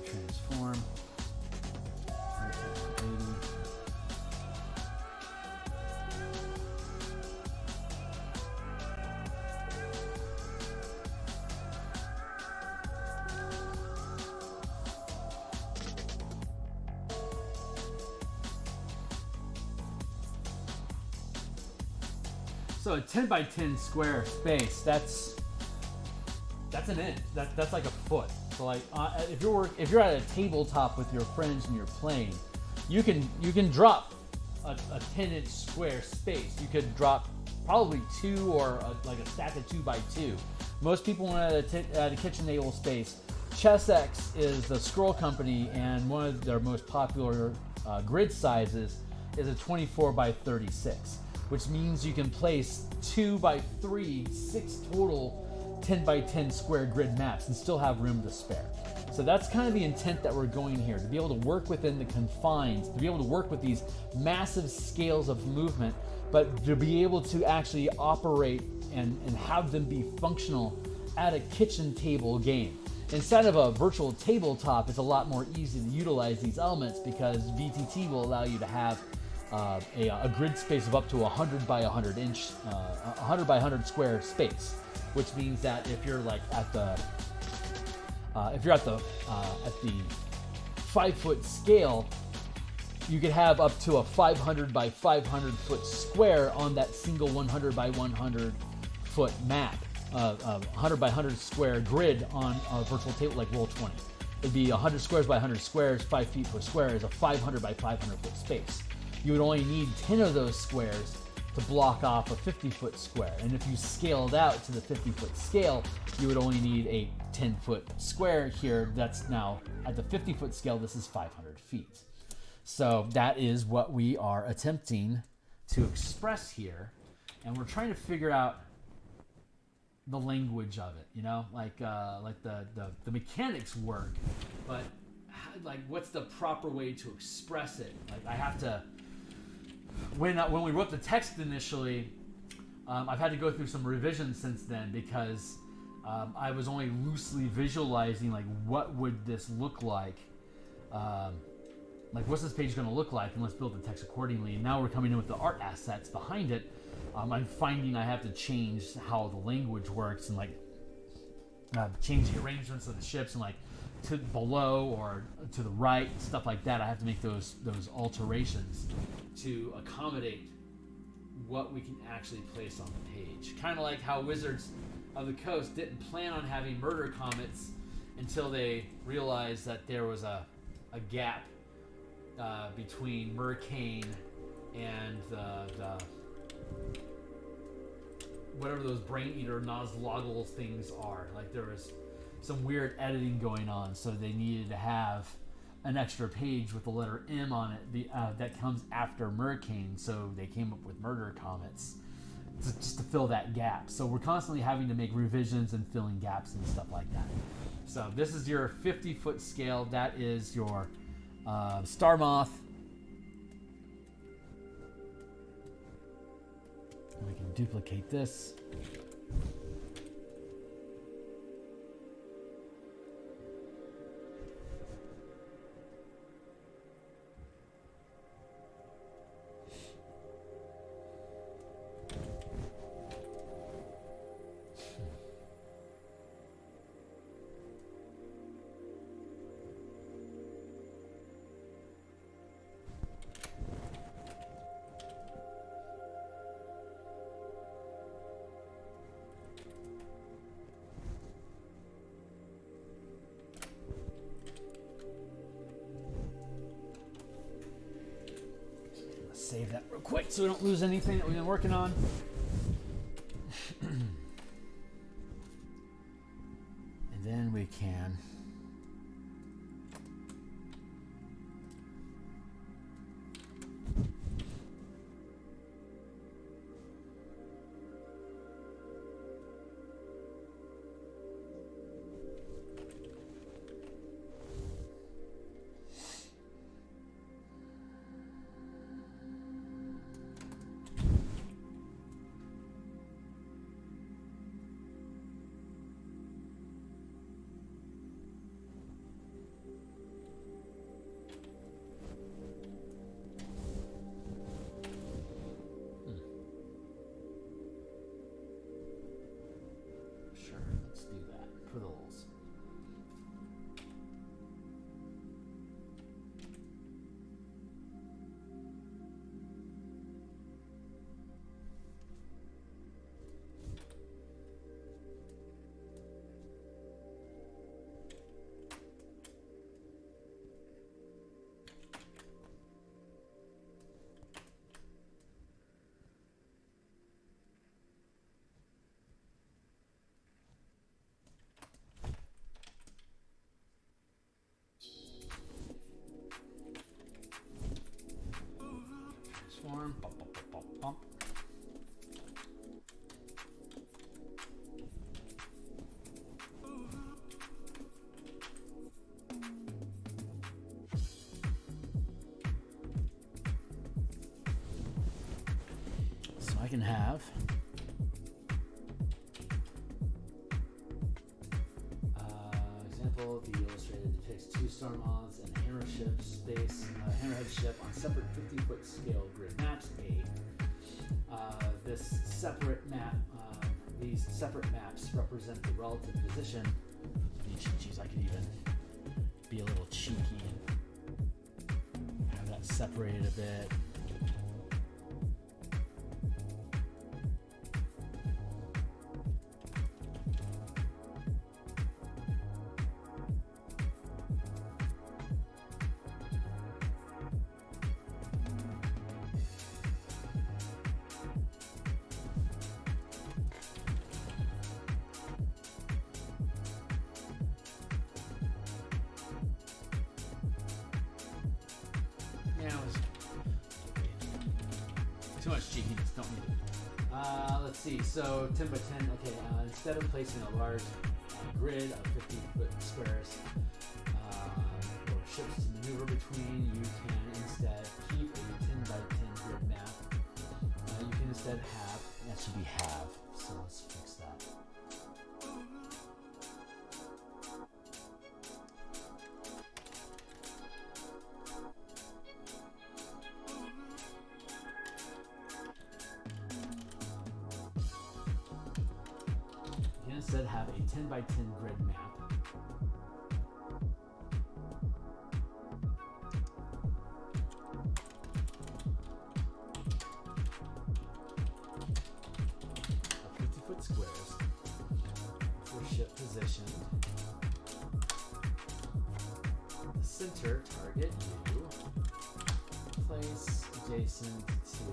Transform. So a 10 by 10 square space, that's an inch. That's like a foot. So like if you're at a tabletop with your friends and you're playing, you can drop a 10-inch square space. You could drop probably two or like a stack of 2 by 2. Most people want at a kitchen table space. ChessX is the scroll company, and one of their most popular grid sizes is a 24 by 36, which means you can place 2 by 3, 6 total 10 by 10 square grid maps and still have room to spare. So that's kind of the intent that we're going here, to be able to work within the confines, to be able to work with these massive scales of movement, but to be able to actually operate and have them be functional at a kitchen table game. Instead of a virtual tabletop, it's a lot more easy to utilize these elements because VTT will allow you to have a grid space of up to 100 by 100 inch, 100 by 100 square space, which means that if you're like at the 5-foot scale, you could have up to a 500 by 500 foot square on that single 100 by 100 foot map, 100 by 100 square grid on a virtual table like Roll20. It'd be 100 squares by 100 squares, 5 feet per square is a 500 by 500 foot space. You would only need 10 of those squares to block off a 50-foot square. And if you scaled out to the 50-foot scale, you would only need a 10-foot square here. That's now, at the 50-foot scale, this is 500 feet. So that is what we are attempting to express here. And we're trying to figure out the language of it, you know? Like the mechanics work, but like what's the proper way to express it? Like I have to... When we wrote the text initially, I've had to go through some revisions since then because I was only loosely visualizing like what would this look like what's this page going to look like, and let's build the text accordingly. And now we're coming in with the art assets behind it. I'm finding I have to change how the language works and like change the arrangements of the ships and like to below or to the right, stuff like that. I have to make those alterations to accommodate what we can actually place on the page. Kind of like how Wizards of the Coast didn't plan on having murder comets until they realized that there was a gap between Mercane and the whatever those brain eater Nosloggles things are. Like there was some weird editing going on, so they needed to have an extra page with the letter M on it that comes after Mercane, so they came up with murder comets just to fill that gap. So we're constantly having to make revisions and filling gaps and stuff like that. So this is your 50-foot scale. That is your Star Moth. We can duplicate this. Save that real quick so we don't lose anything that we've been working on. And then we can transform. Bump, bump, bump, bump, bump. So I can have example, the illustrated depicts two storm moths and a hammerhead ship on separate 50-foot scale grid maps. This separate map, these separate maps represent the relative position. Geez, I could even be a little cheeky and have that separated a bit. Too much cheekiness, don't need it. Let's see, so 10 by 10, okay, instead of placing a large grid of 50-foot squares for ships to maneuver between, you can instead keep a 10 by 10 grid map. You can instead have, that should be have, so let's fix that. Instead have a 10 by 10 grid map. Of 50-foot squares for ship positioned. The center target you place adjacent to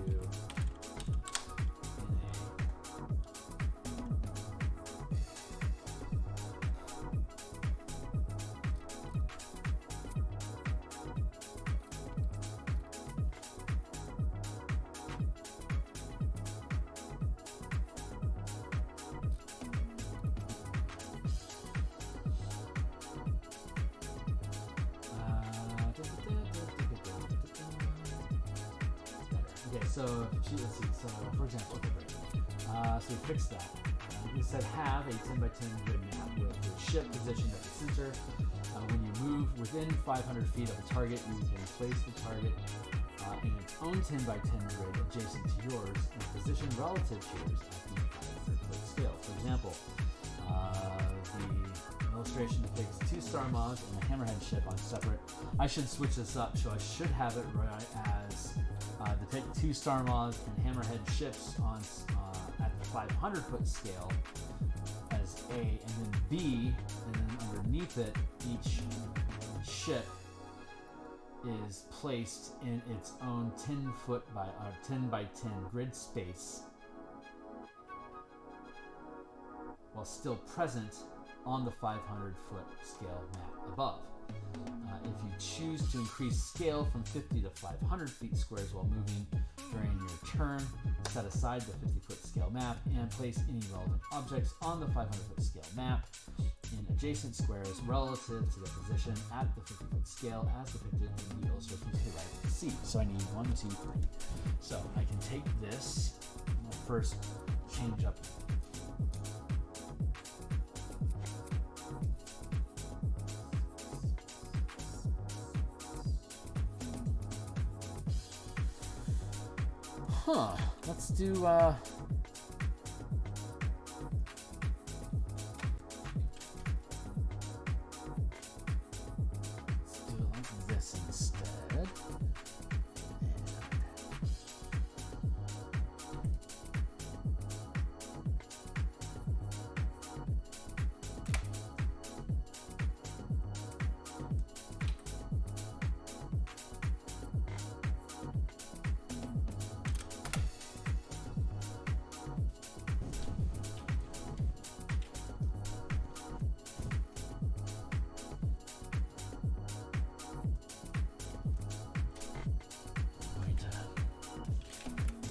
Okay, so let's see. So for example, okay, great. So we fixed that. We said have a 10 by 10 grid map with your ship positioned at the center. When you move within 500 feet of a target, you can place the target in its own 10 by 10 grid adjacent to yours and position relative to yours at the 500 foot scale. For example, the illustration depicts 2 star moths and a hammerhead ship on separate. I should switch this up, so I should have it right as depict 2 star moths and hammerhead ships on at the 500 foot scale as A, and then B, and then underneath it, each ship is placed in its own 10 by 10 grid space while still present on the 500 foot scale map above. If you choose to increase scale from 50 to 500 feet squares while moving during your turn, set aside the 50 foot scale map and place any relevant objects on the 500 foot scale map in adjacent squares relative to the position at the 50 foot scale as depicted in the illustration to the right of the C. So I need 1, 2, 3. So I can take this, and I'll first change up. Let's do, let's do it like this instead.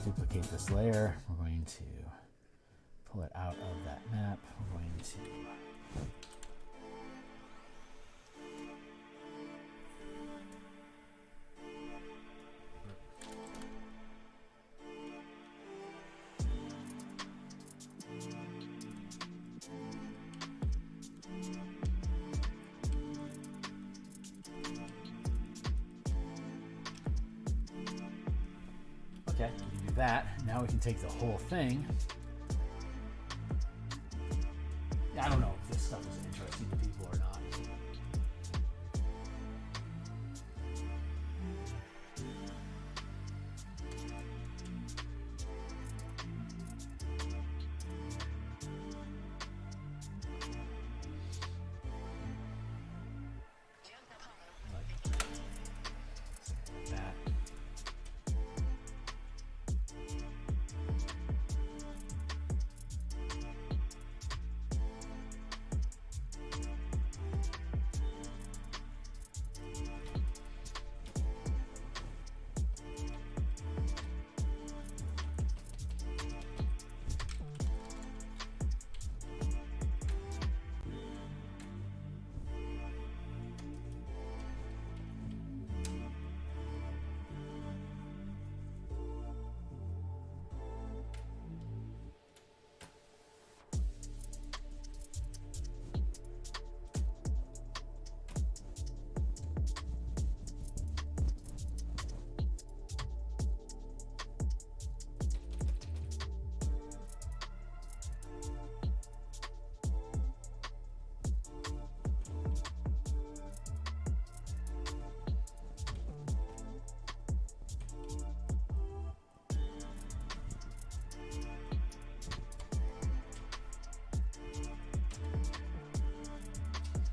Duplicate this layer. We're going to pull it out of that map. We're going to okay, we can do that. Now we can take the whole thing. I don't know if this stuff is interesting to people or not.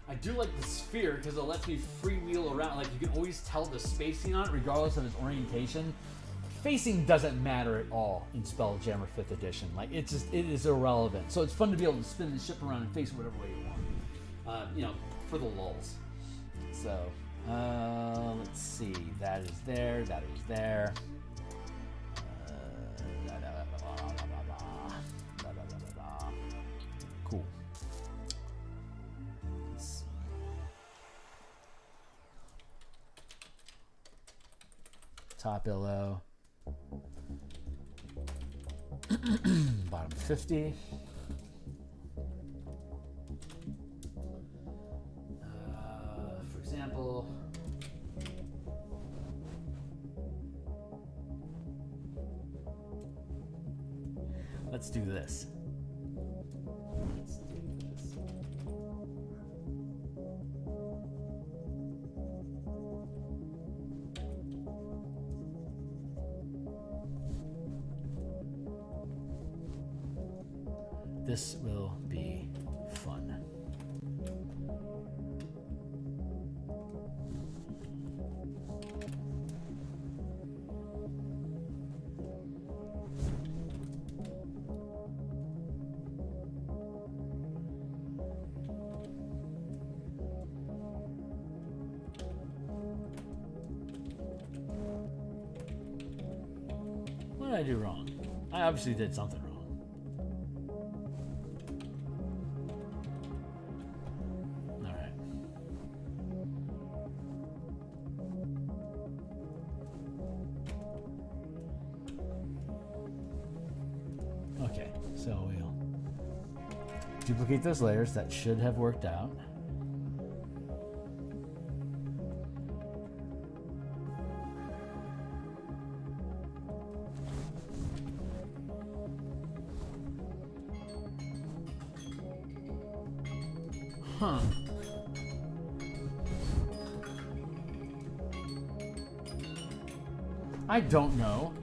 I do like the sphere because it lets me freewheel around. Like, you can always tell the spacing on it regardless of its orientation. Facing doesn't matter at all in Spelljammer 5th edition. Like, it is irrelevant. So it's fun to be able to spin the ship around and face whatever way you want. You know, for the lulz. So, let's see. That is there. That is there. Cool. Top illo, Bottom 50. For example, let's do this. This will be fun. What did I do wrong? I obviously did something wrong. Okay, so we'll duplicate those layers. That should have worked out. Huh. I don't know.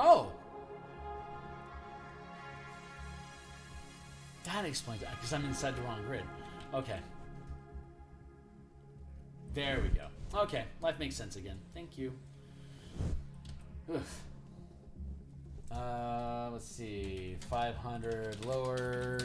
Oh! That explains that, because I'm inside the wrong grid. Okay. There we go. Okay, life makes sense again. Thank you. Oof. Let's see. 500 lower.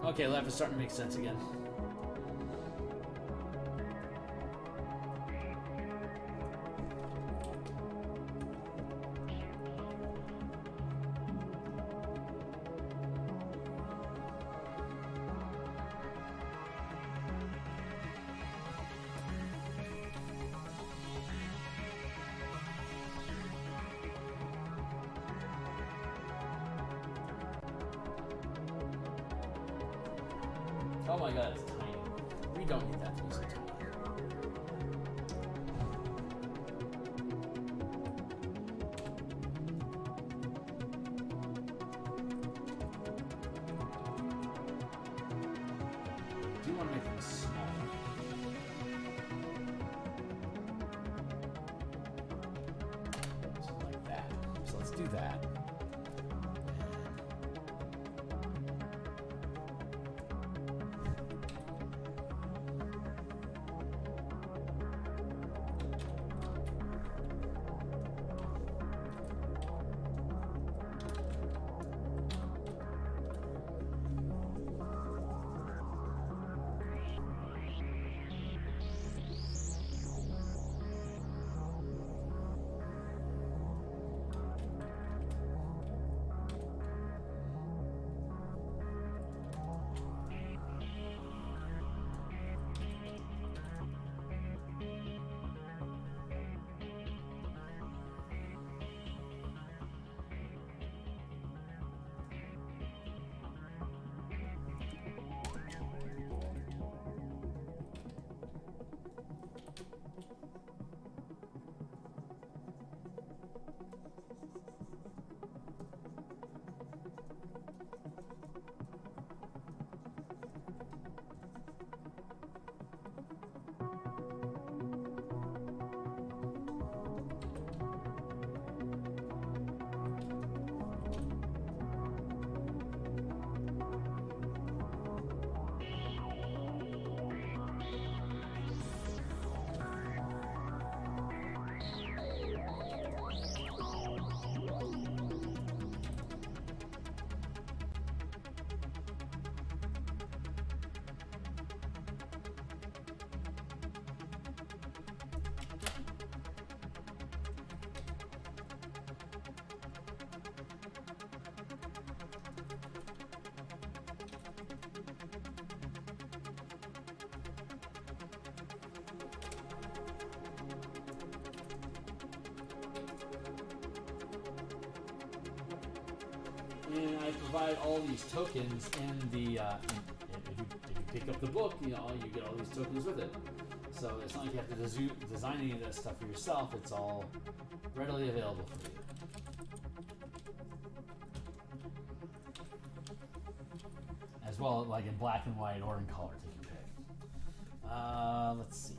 Okay, life is starting to make sense again. Oh my god, it's tiny. We don't need that to be so tiny. I do want to make them smaller. Something like that. So let's do that. provide all these tokens in the if you pick up the book, you know, you get all these tokens with it. So it's not like you have to design any of this stuff for yourself. It's all readily available for you. As well, like in black and white or in color, take your pick. Let's see.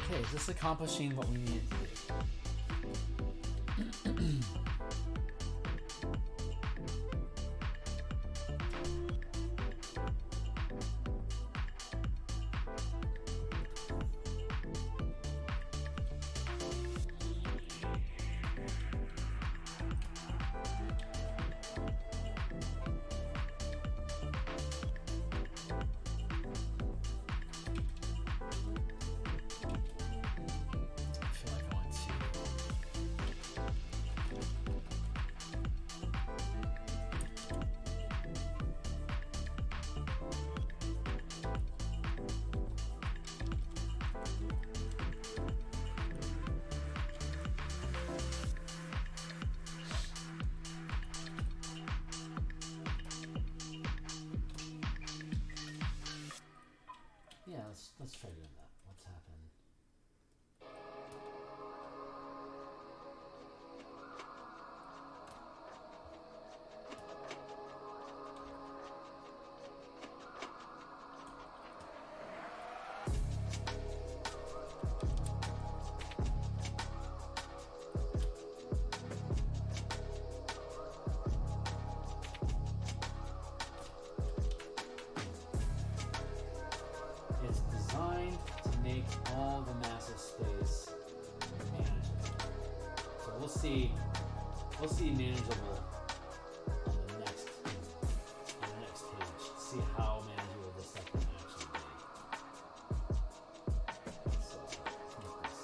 Okay, is this accomplishing what we needed to do? Yeah, let's try doing that. What's happened? It's designed to make all the massive space manageable. So we'll see manageable on the next page. See how manageable this stuff can actually be. So let's make this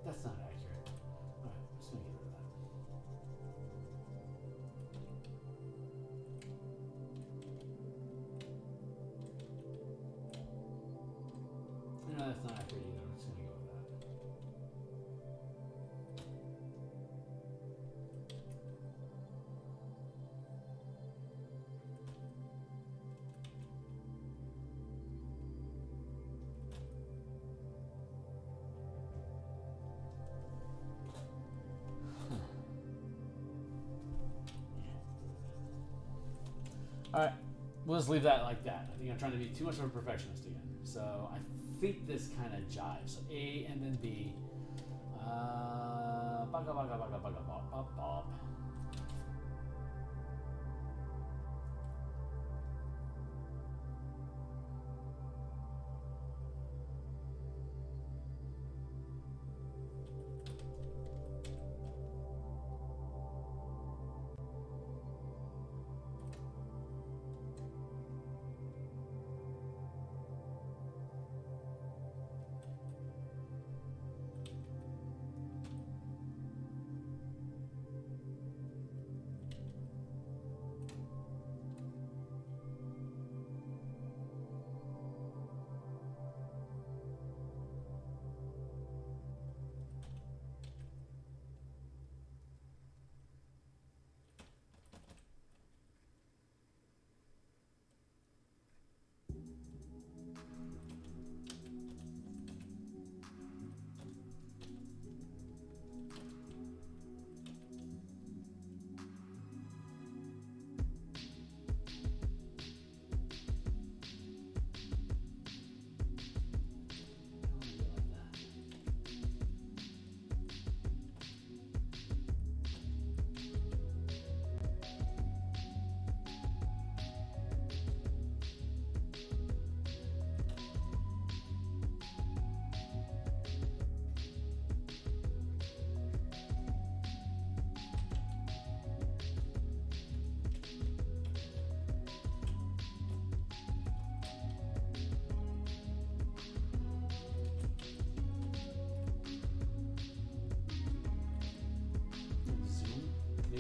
That's not accurate. All right, I'm just gonna get rid of that. No, that's not accurate either. I'm just gonna go with that. All right, we'll just leave that like that. I think I'm trying to be too much of a perfectionist again. So I think this kind of jives. So A and then B. Baga, baga, baga, baga, bop, bop, bop.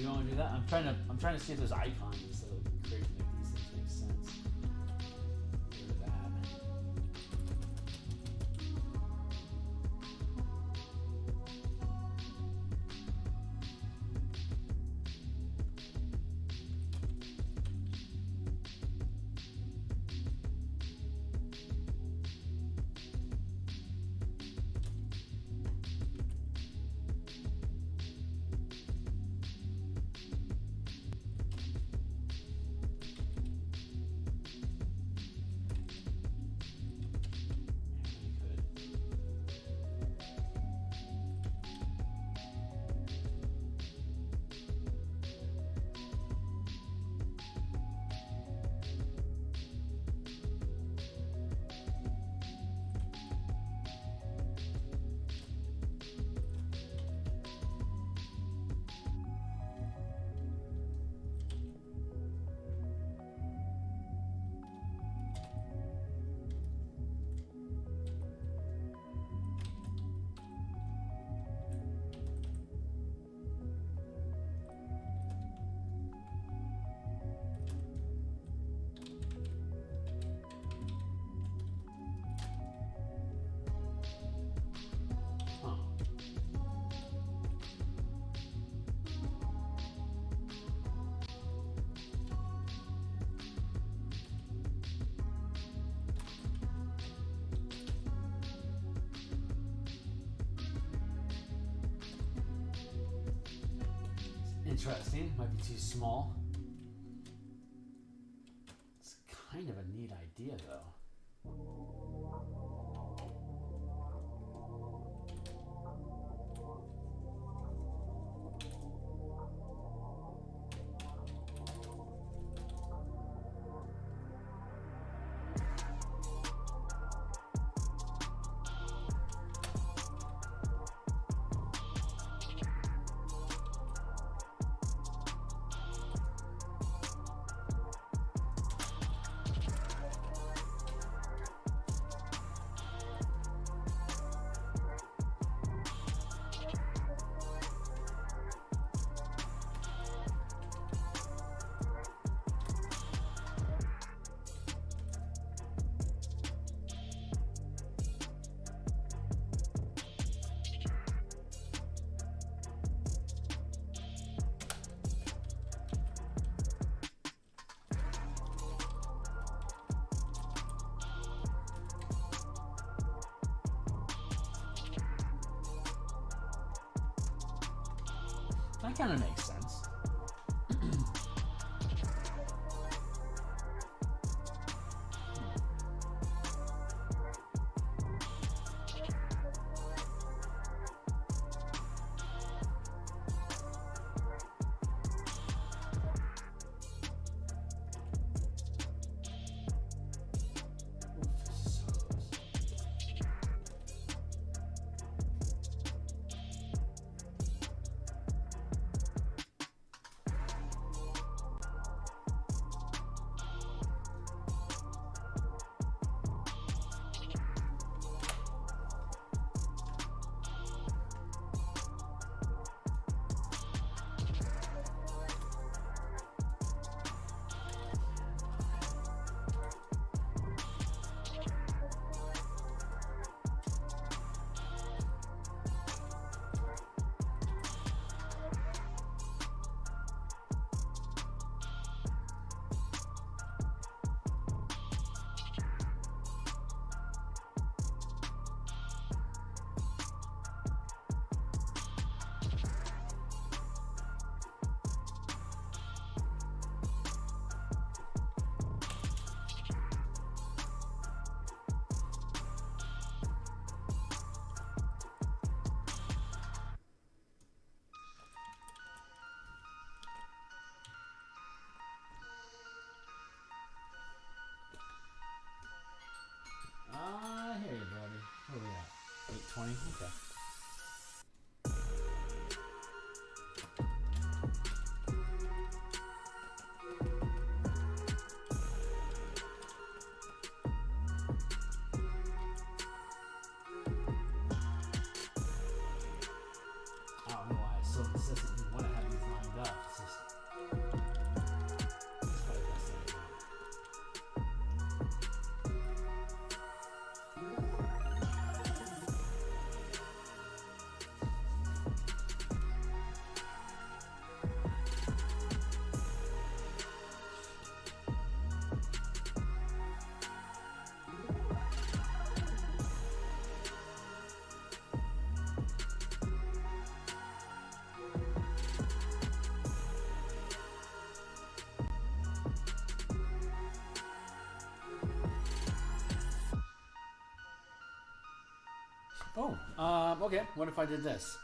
you want to do that? I'm trying to see if there's icons so that we can create to make these things make sense. Go to that. Interesting. Might be too small. It's kind of a neat idea, though. That kind of makes sense. I hear you, buddy. Where are we at? 8:20? Okay. I don't know why it's so consistent. You want to have these lined up. So Oh, okay. What if I did this?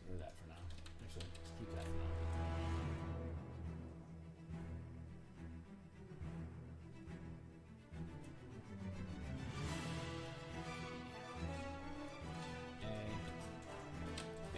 Screw that for now. Actually, just keep that for now. A, B.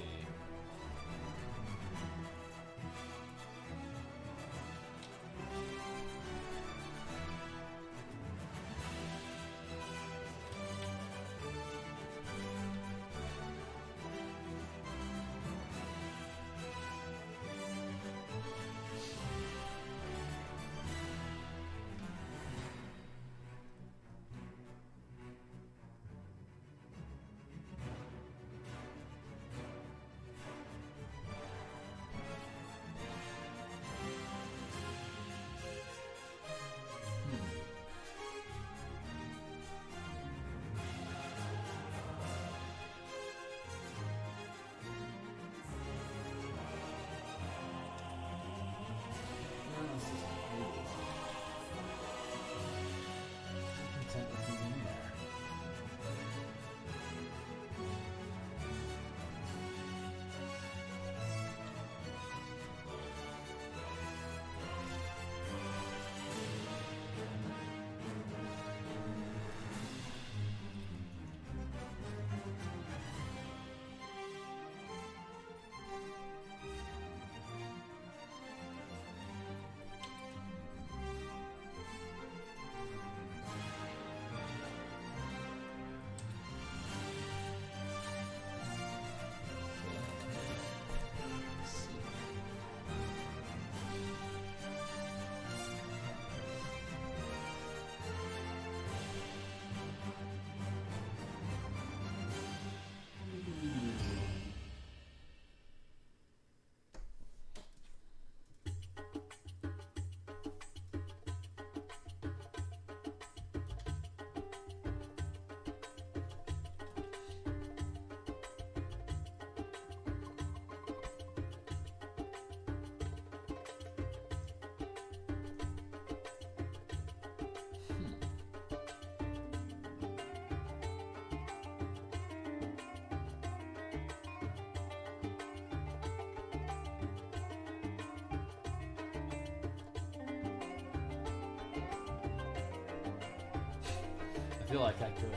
I feel like I could.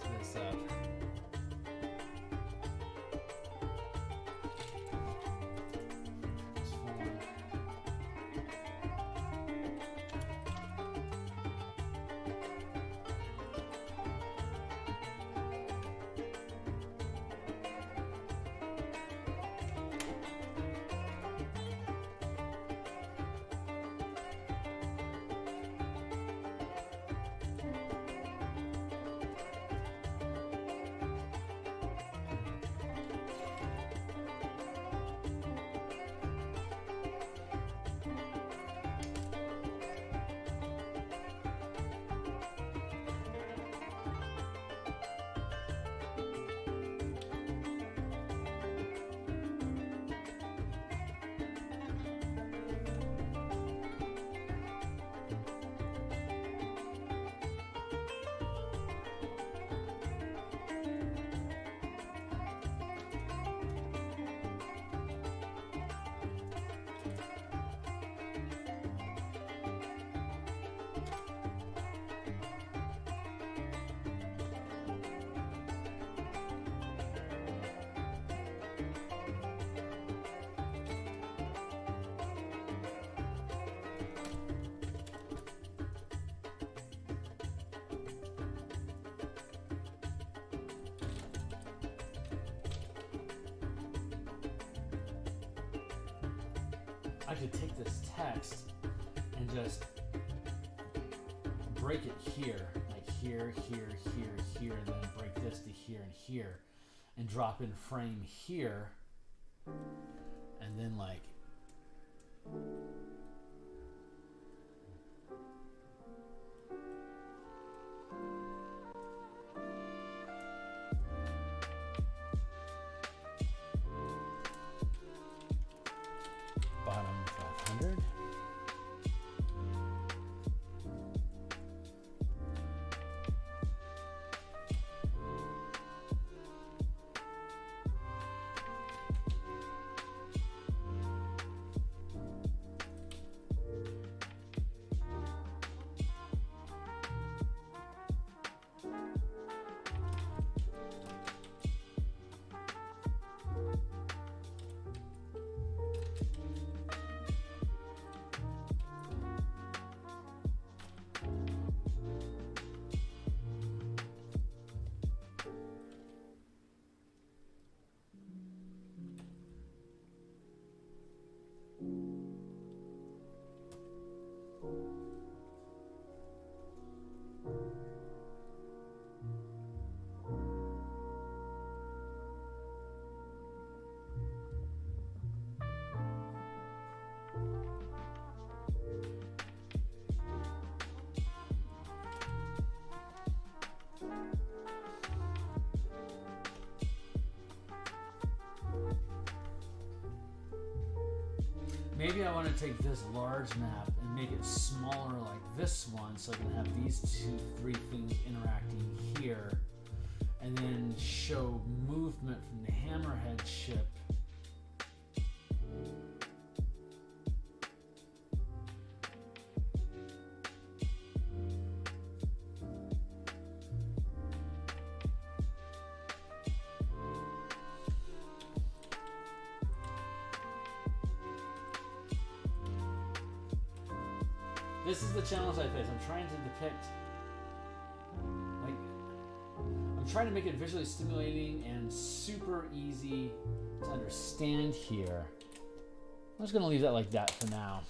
Set this up. I could take this text and just break it here, like here, here, here, here, and then break this to here and here, and drop in frame here, and then like bottom 500. Maybe I want to take this large map and make it smaller like this one, so I can have these 2-3 things interacting here, and then show movement from the hammerhead ship. This is the challenge I face. I'm trying to depict, I'm trying to make it visually stimulating and super easy to understand here. I'm just going to leave that like that for now.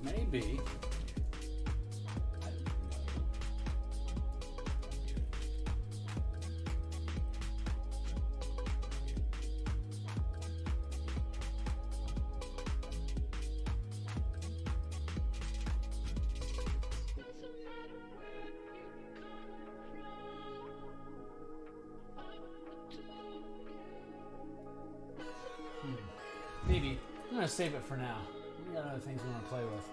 Maybe. Maybe. I'm going to save it for now. We got other things we want to play with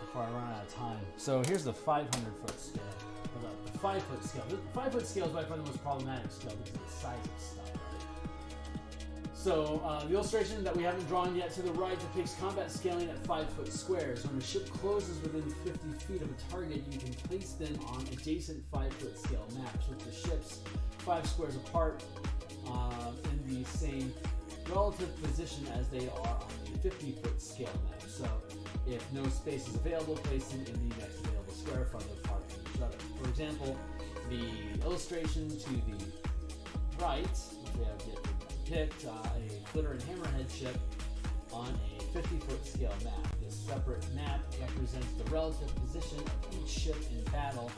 before I run out of time. So here's the 500-foot scale. Or the 5-foot scale. The 5-foot scale is by far the most problematic scale because of the size of stuff. So the illustration that we haven't drawn yet to the right depicts combat scaling at 5-foot squares. When a ship closes within 50 feet of a target, you can place them on adjacent 5-foot scale maps with the ships 5 squares apart in the same relative position as they are on the 50-foot scale map. So if no space is available, place them in the next available square farther apart from each other. For example, the illustration to the right, which we have yet to depict, a flitter and hammerhead ship on a 50-foot scale map. This separate map represents the relative position of each ship in battle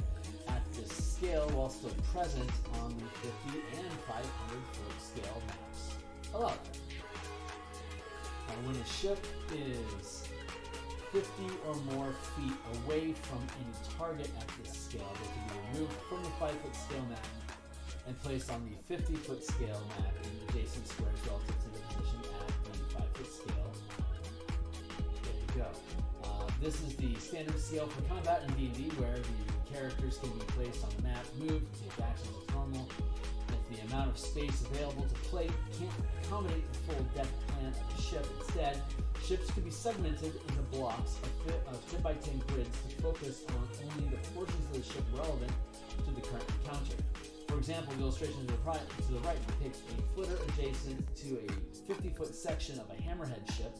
at this scale while still present on the 50 and 500-foot scale maps. Hello. When a ship is 50 or more feet away from any target at this scale, they can be removed from the 5-foot scale map and placed on the 50-foot scale map in adjacent squares relative to the position at the 5-foot scale. There you go. This is the standard scale for combat in D&D, where the characters can be placed on the map, moved, take actions as normal. If the amount of space available to play can't accommodate the full depth plan of the ship, instead, ships can be segmented into blocks of 10 by 10 grids to focus on only the portions of the ship relevant to the current encounter. For example, the illustration to the right depicts a flitter adjacent to a 50-foot section of a hammerhead ship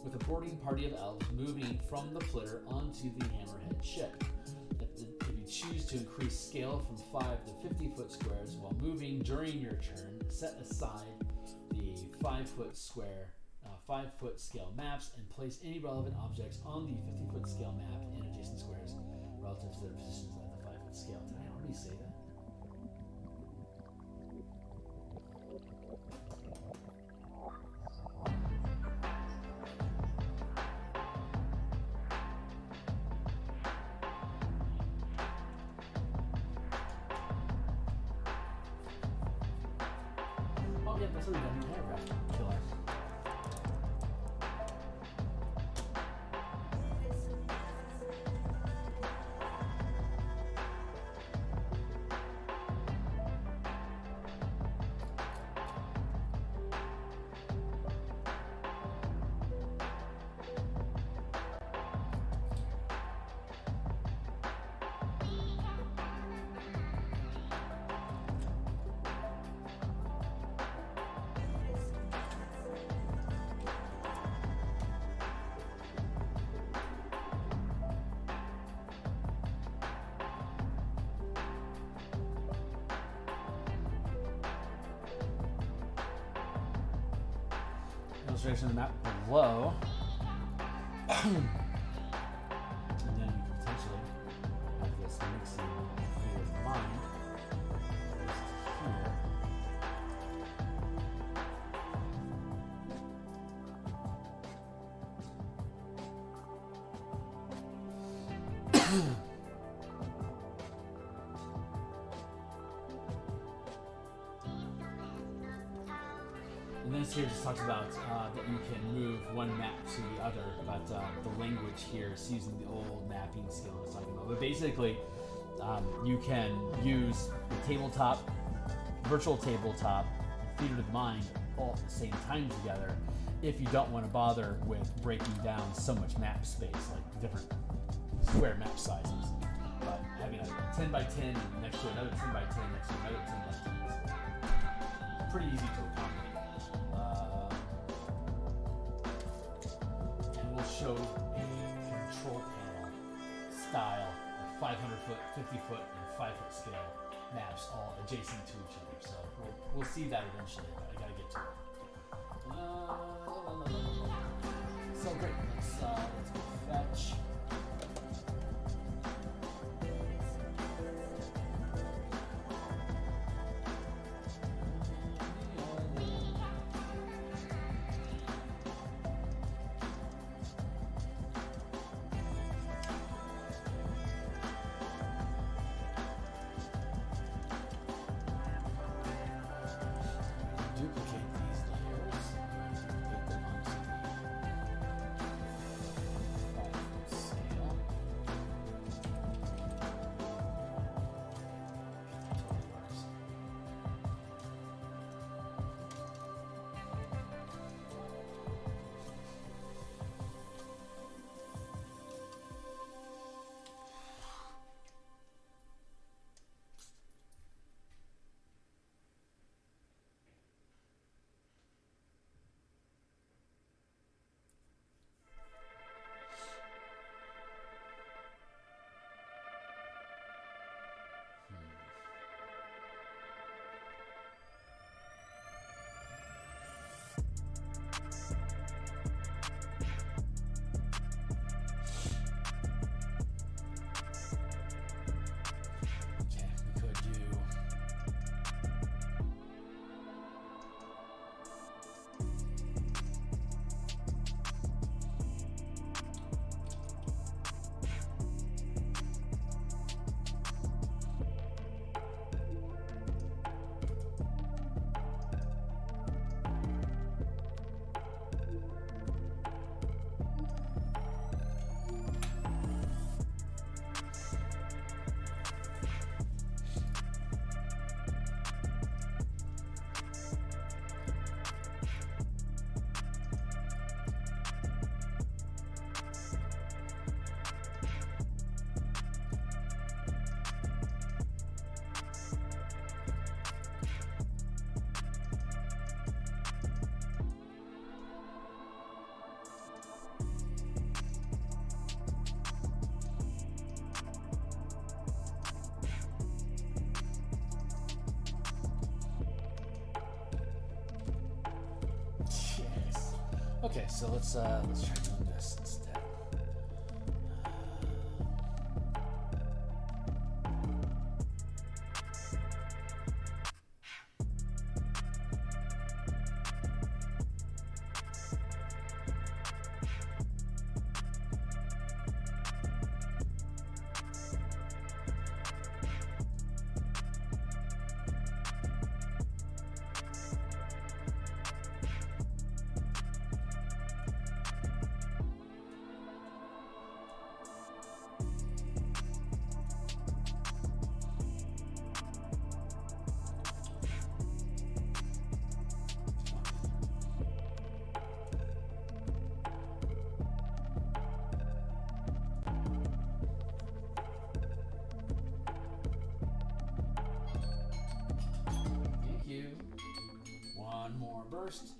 with a boarding party of elves moving from the flitter onto the hammerhead ship. If you choose to increase scale from 5 to 50-foot squares while moving during your turn, set aside the 5-foot scale maps and place any relevant objects on the 50-foot scale map in adjacent squares relative to their positions at the 5-foot scale. Did I already say that? Oh, yeah, that's already done the paragraph. Killer. Illustration of the map below. And then you can potentially have this mixing theory of mind. Here. And this here just talks about that you can move one map to the other, but the language here is using the old mapping skill I was talking about. But basically, you can use the tabletop, virtual tabletop, and theater of the mind all at the same time together if you don't want to bother with breaking down so much map space, like different square map sizes. But having a 10 by 10 next to another 10 by 10 next to another 10 by 10 is pretty easy to accommodate. And we'll show a control panel style of 500 foot, 50 foot, and 5-foot scale maps all adjacent to each other. So we'll see that eventually, but I gotta get to it. So great. Let's go fetch. Duplicate these layers. Get them onto Okay, so let's try doing this instead. One more burst.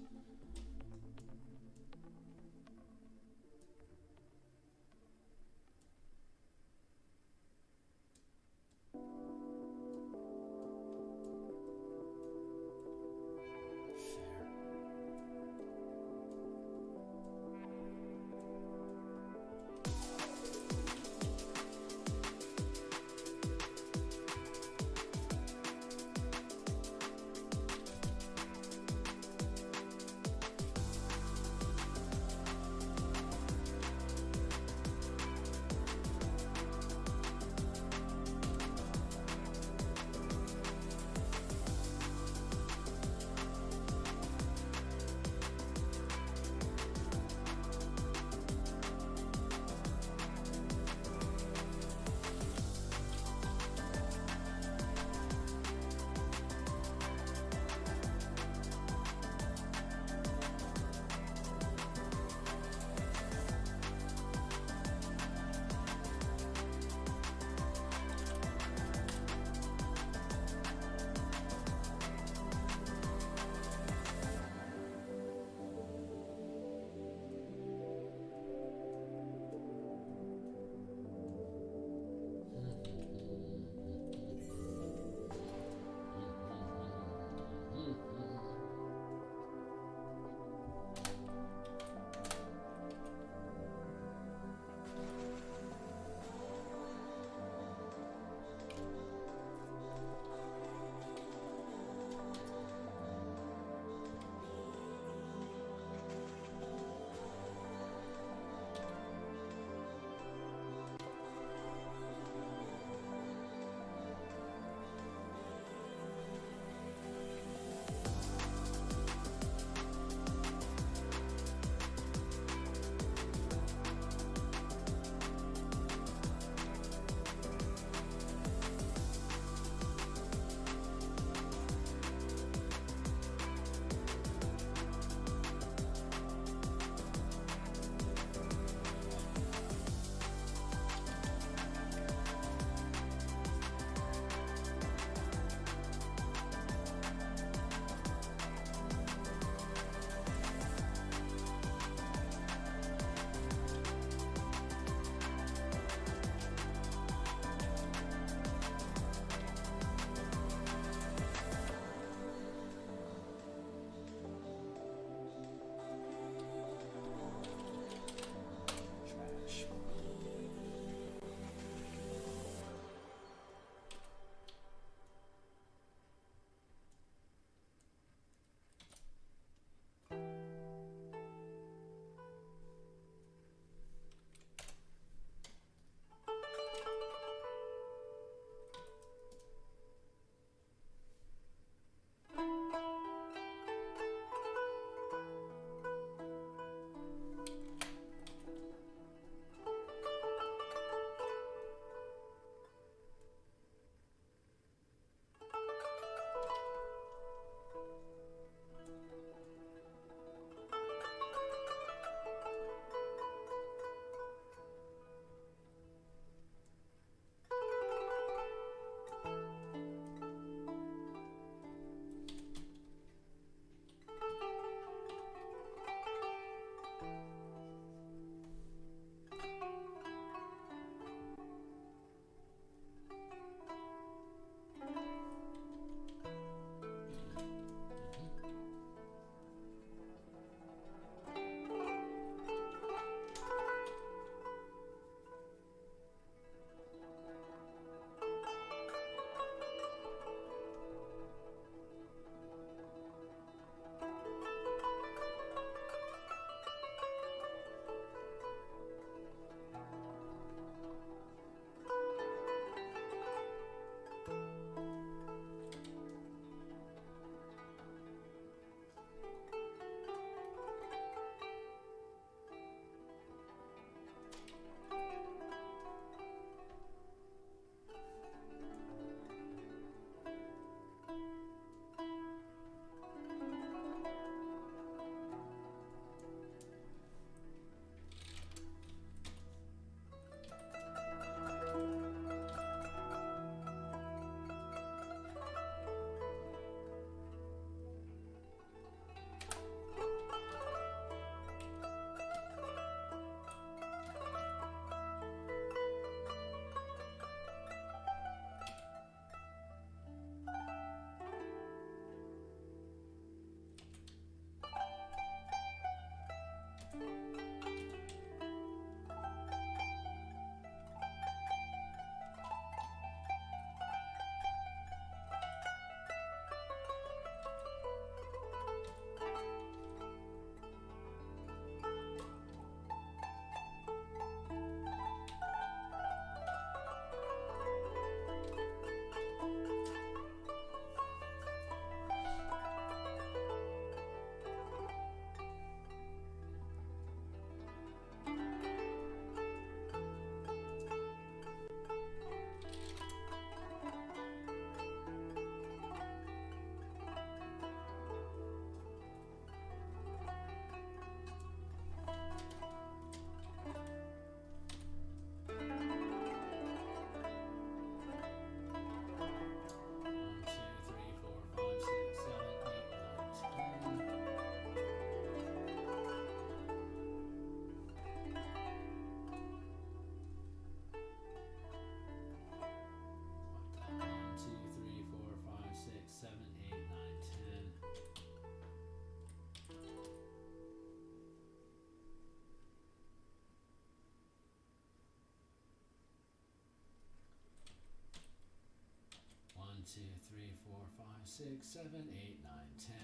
2, 3, 4, 5, 6, 7, 8, 9, 10.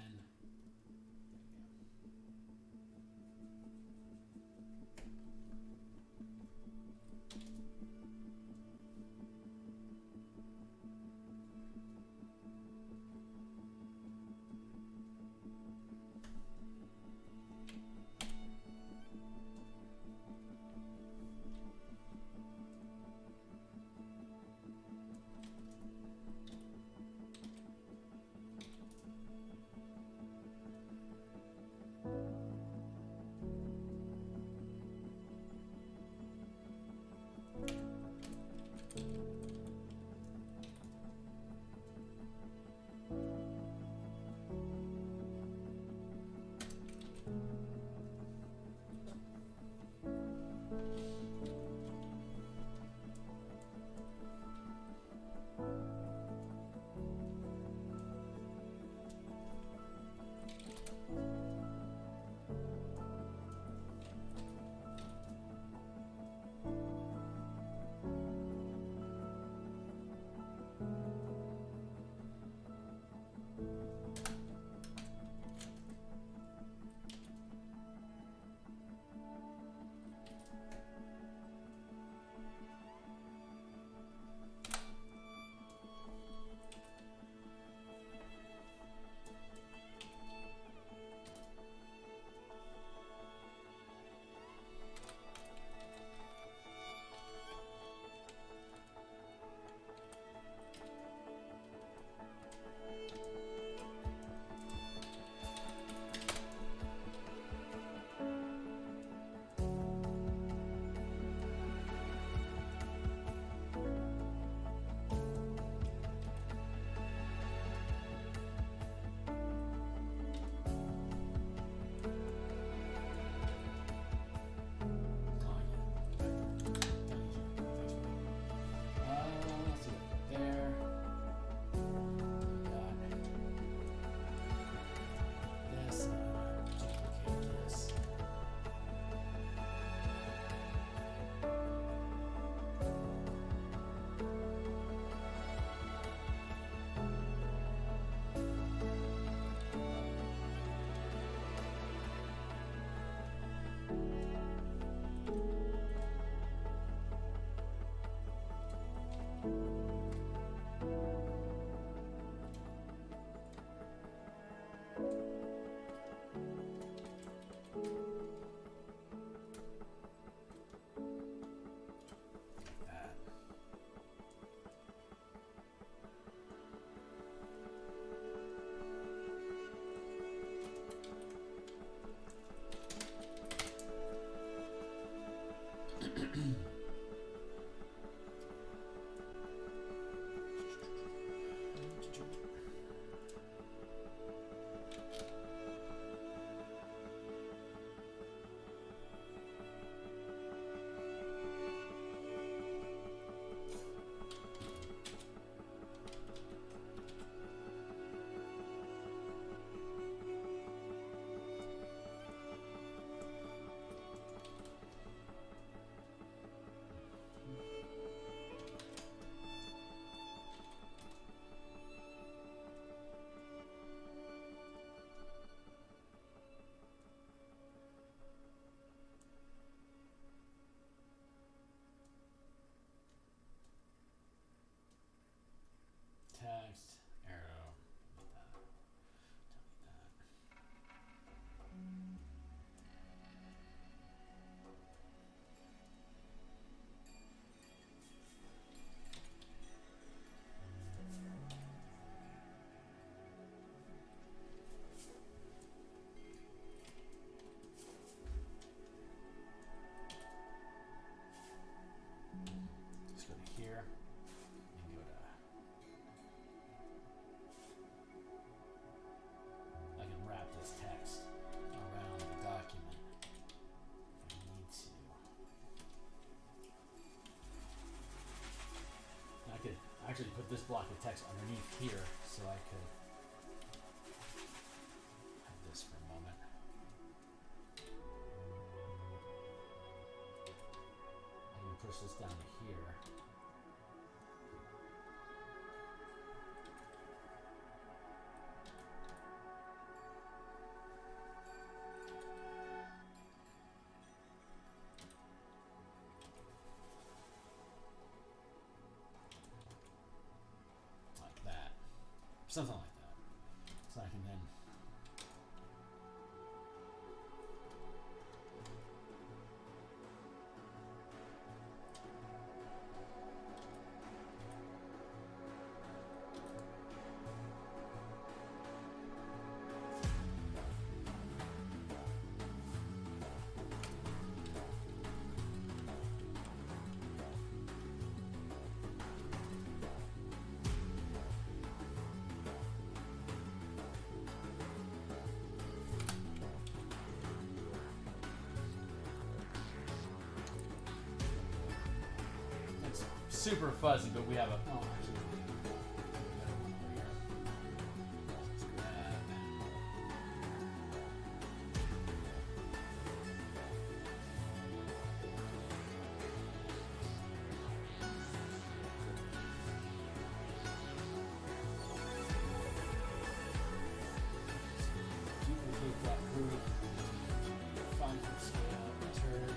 Text, arrow, let's go to here and go to. I can wrap this text around the document if I need to. I could actually put this block of text underneath here so I could have this for a moment. I can push this down to here. something like that. So I can then. Super fuzzy, but we have a. Oh, actually, we got one over here. Let's grab. Duplicate that group. 5-foot scale. Enter.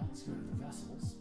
Let's go to the vessels.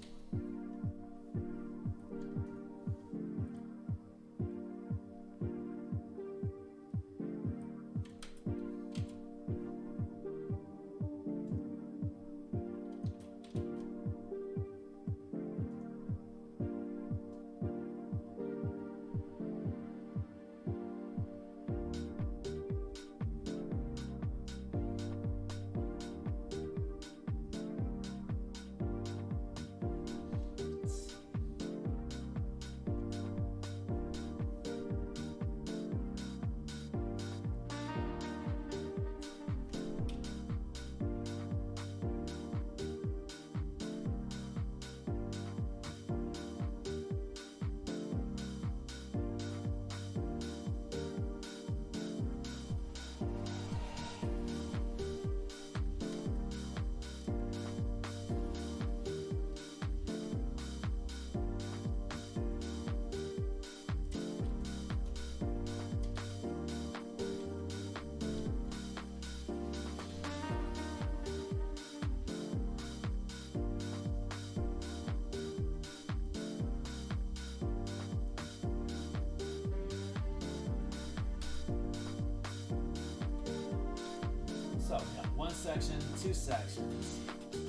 So we got 1 section, 2 sections,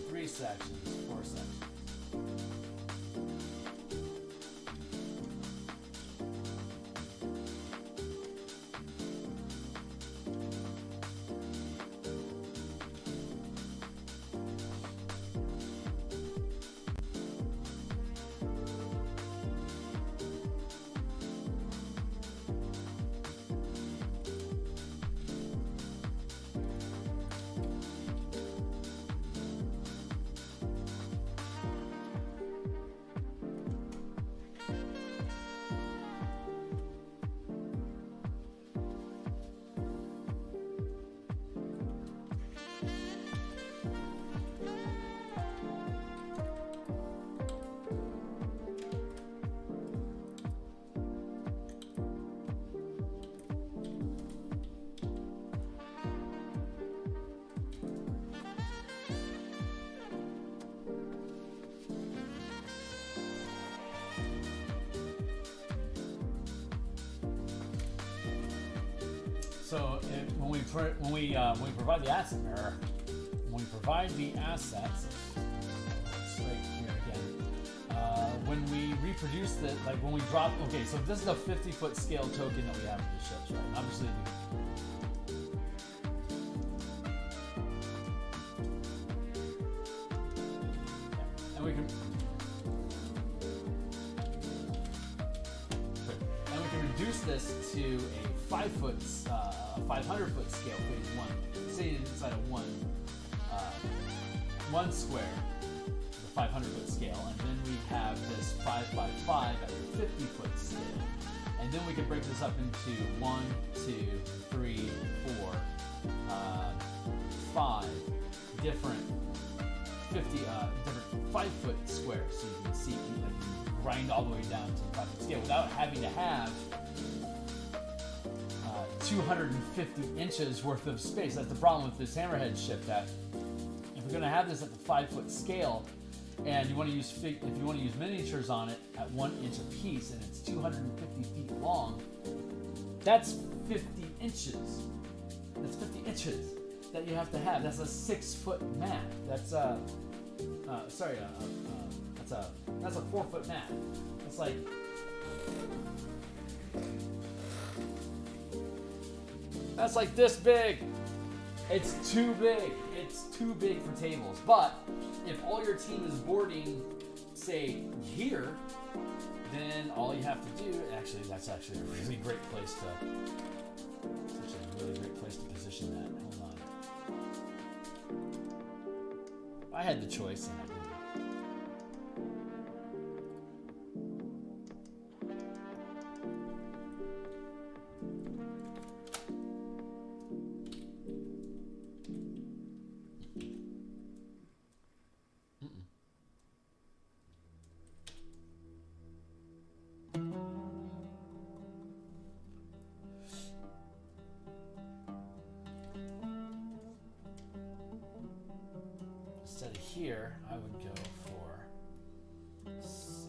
3 sections, 4 sections. So when we provide the asset mirror, when we provide the assets, it's right here again. when we reproduce the, like when we drop, okay, so this is a 50-foot scale token that we have for the ships, right? And obviously, and we can reduce this to a 5-foot, 500-foot scale, phase 1. Say inside of one square, the 500-foot scale, and then we have this 5 by 5 at the 50-foot scale, and then we can break this up into 1, 2, 3, 4, 5 different 5-foot squares, so you can see, like, grind all the way down to the 5-foot scale without having to have 250 inches worth of space. That's the problem with this hammerhead ship, that if we're going to have this at the 5-foot scale, and you want to use if you want to use miniatures on it at 1 inch a piece, and it's 250 feet long, that's 50 inches. That's 50 inches that you have to have. That's a 6-foot mat. That's a that's a 4-foot mat. It's like, that's like this big. It's too big. It's too big for tables. But if all your team is boarding, say, here, then all you have to do, actually, that's actually a really great place to, position that. Hold on. I had the choice and I didn't. Instead of here, I would go for, say,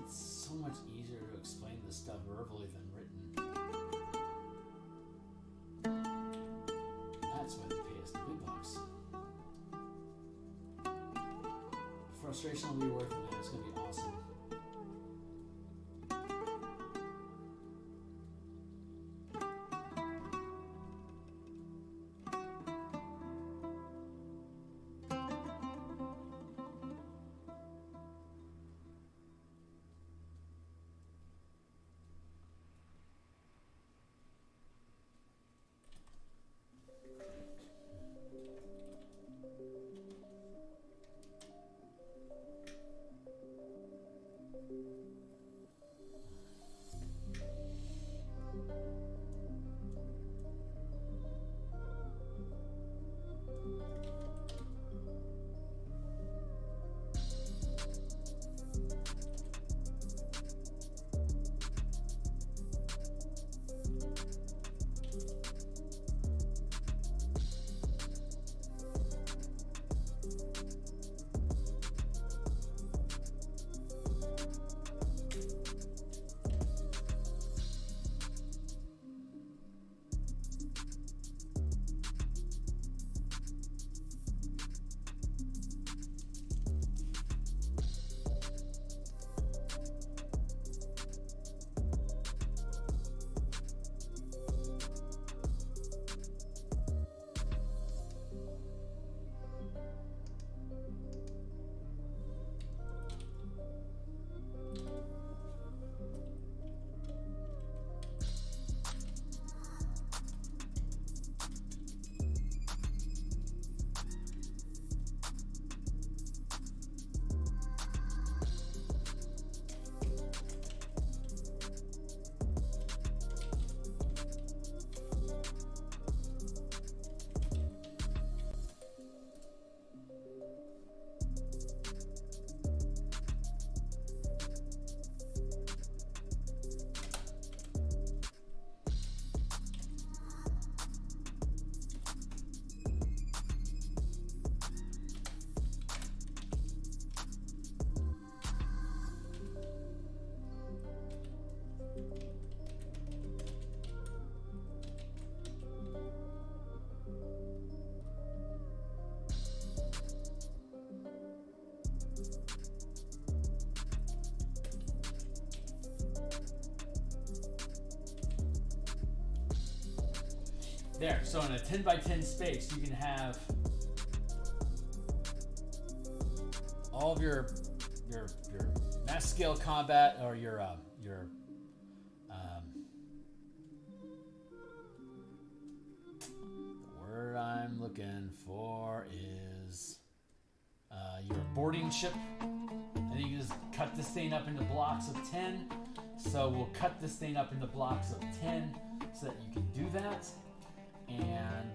It's so much easier to explain this stuff verbally than written. That's why they pay us the big bucks. Frustration will be worth it, man. It's going to be awesome. There, so in a 10 by 10 space, you can have all of your mass scale combat, or your the word I'm looking for is your boarding ship, and you can just cut this thing up into blocks of 10. So we'll cut this thing up into blocks of 10 so that you can do that. And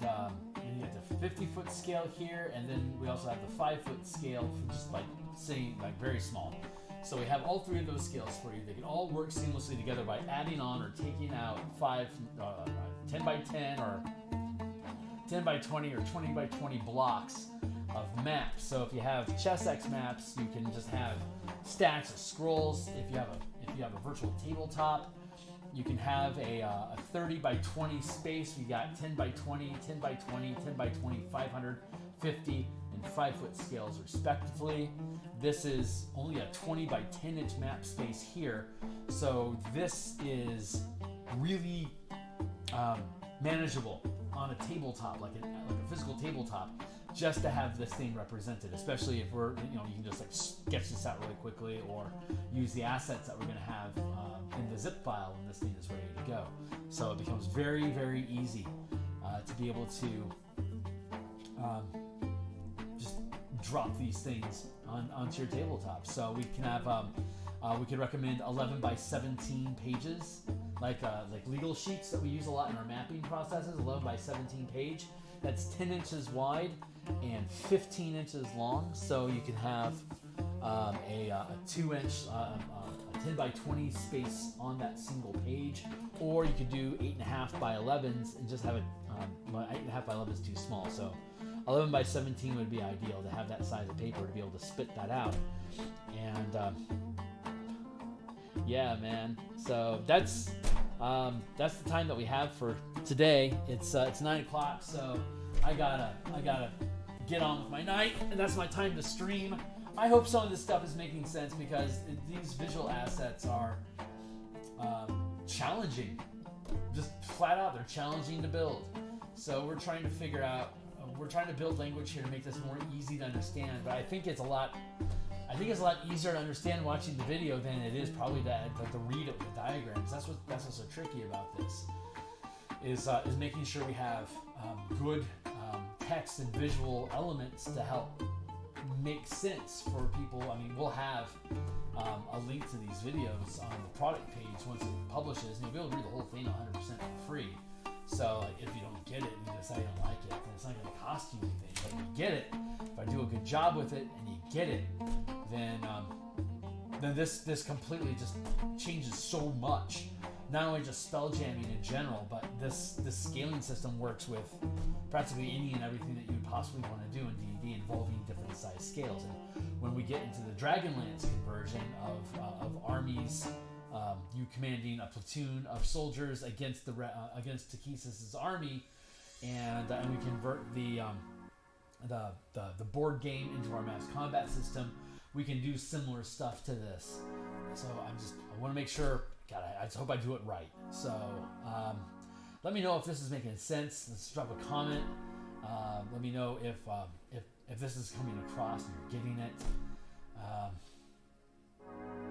you have the 50-foot scale here, and then we also have the 5-foot scale for just like saying like very small. So we have all three of those scales for you. They can all work seamlessly together by adding on or taking out 10 by 10 or 10 by 20 or 20 by 20 blocks of maps. So if you have ChessX maps, you can just have stacks of scrolls. If you have a virtual tabletop, you can have a 30 by 20 space. We got 10 by 20, 10 by 20, 10 by 20, 500, 50, and 5-foot scales respectively. This is only a 20 by 10 inch map space here. So this is really manageable on a tabletop, like a physical tabletop, just to have this thing represented, especially if we're, you can just like sketch this out really quickly or use the assets that we're going to have in the zip file when this thing is ready to go. So it becomes very, very easy to be able to just drop these things onto your tabletop. So we can have, we could recommend 11 by 17 pages, like legal sheets that we use a lot in our mapping processes, 11 by 17 page. That's 10 inches wide and 15 inches long. So you can have a 2-inch, a 10 by 20 space on that single page, or you could do 8.5 by 11s and just have it. 8.5 by 11 is too small, so 11 by 17 would be ideal to have that size of paper to be able to spit that out. And Yeah, man. So that's the time that we have for today. It's 9 o'clock, so I gotta get on with my night, and that's my time to stream. I hope some of this stuff is making sense because these visual assets are challenging. Just flat out, they're challenging to build. So we're trying to figure out. We're trying to build language here to make this more easy to understand. But I think it's a lot easier to understand watching the video than it is probably to read it with diagrams. That's what's so tricky about this. Is making sure we have good text and visual elements to help make sense for people. I mean, we'll have a link to these videos on the product page once it publishes, and you'll be able to read the whole thing 100% for free. So like, if you don't get it and you decide you don't like it, then it's not going to cost you anything. But if you get it, if I do a good job with it and you get it, then this completely just changes so much. Not only just spell jamming in general, but this scaling system works with practically any and everything that you would possibly want to do in D&D involving different size scales. And when we get into the Dragonlance conversion of armies, you commanding a platoon of soldiers against Takesis's army, and we convert the board game into our mass combat system. We can do similar stuff to this. So I want to make sure. God, I just hope I do it right. So let me know if this is making sense. Let's drop a comment. Let me know if this is coming across and you're getting it.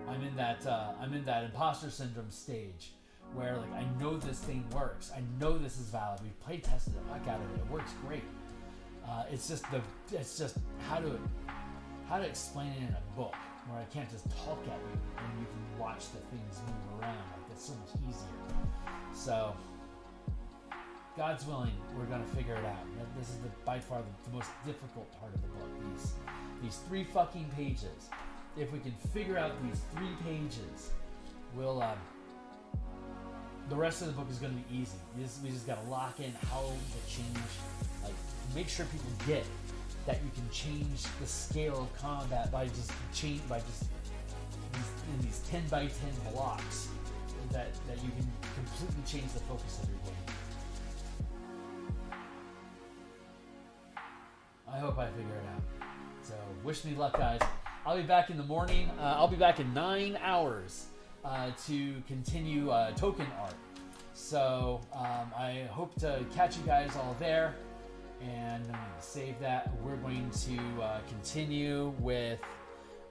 I'm in that imposter syndrome stage where like I know this thing works. I know this is valid. We've play tested the heck out of it. It works great. It's just how to explain it in a book where I can't just talk at you and you can watch the things move around. Like that's so much easier. So God's willing, we're gonna figure it out. This is by far the most difficult part of the book. These 3 fucking pages. If we can figure out these 3 pages, we'll the rest of the book is going to be easy. We just got to lock in how to change, like make sure people get that you can change the scale of combat by just these 10 by 10 blocks that you can completely change the focus of your game. I hope I figure it out. So wish me luck, guys. I'll be back in the morning. I'll be back in 9 hours to continue token art. So I hope to catch you guys all there. And I'm going to save that. We're going to continue with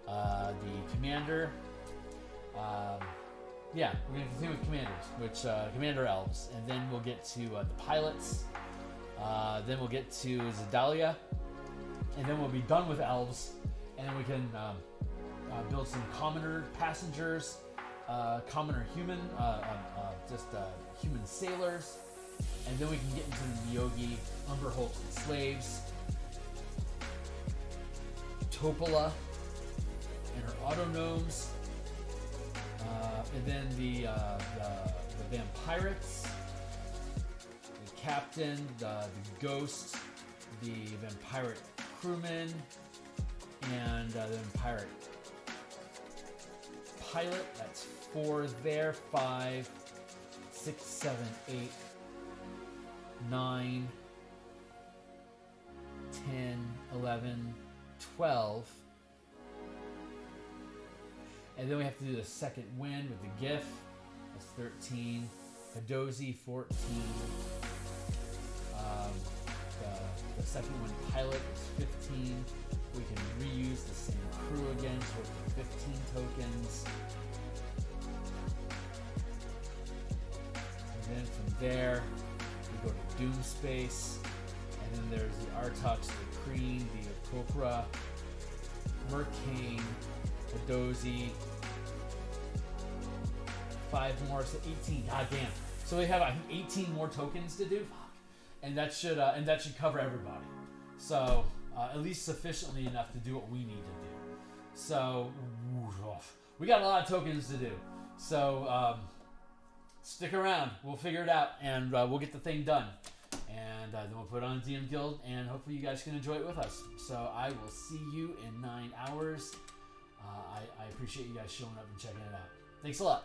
the commander. We're going to continue with commanders, which commander elves. And then we'll get to the pilots. Then we'll get to Zedalia. And then we'll be done with elves. And we can build some commoner passengers, commoner human, human sailors, and then we can get into the Yogi, Umberholt slaves, Topola and her autognomes, and then the vampirates, the captain, the ghost, the vampirate crewman, and the vampirate pilot. That's 4 there. 5, 6, 7, 8, 9, 10, 11, 12. And then we have to do the second wind with the GIF. That's 13. Hadozi, 14. The second one pilot is 15. We can reuse the same crew again, so it's 15 tokens. And then from there, we go to Doom Space. And then there's the Artux, the Kreen, the Okokra, Merkane, Hadozi. 5 more, so 18. God damn. So we have, I think, 18 more tokens to do. Fuck. And that should cover everybody. So at least sufficiently enough to do what we need to do. So we got a lot of tokens to do. So stick around. We'll figure it out, and we'll get the thing done. And then we'll put it on DMsGuild, and hopefully you guys can enjoy it with us. So I will see you in 9 hours. I appreciate you guys showing up and checking it out. Thanks a lot.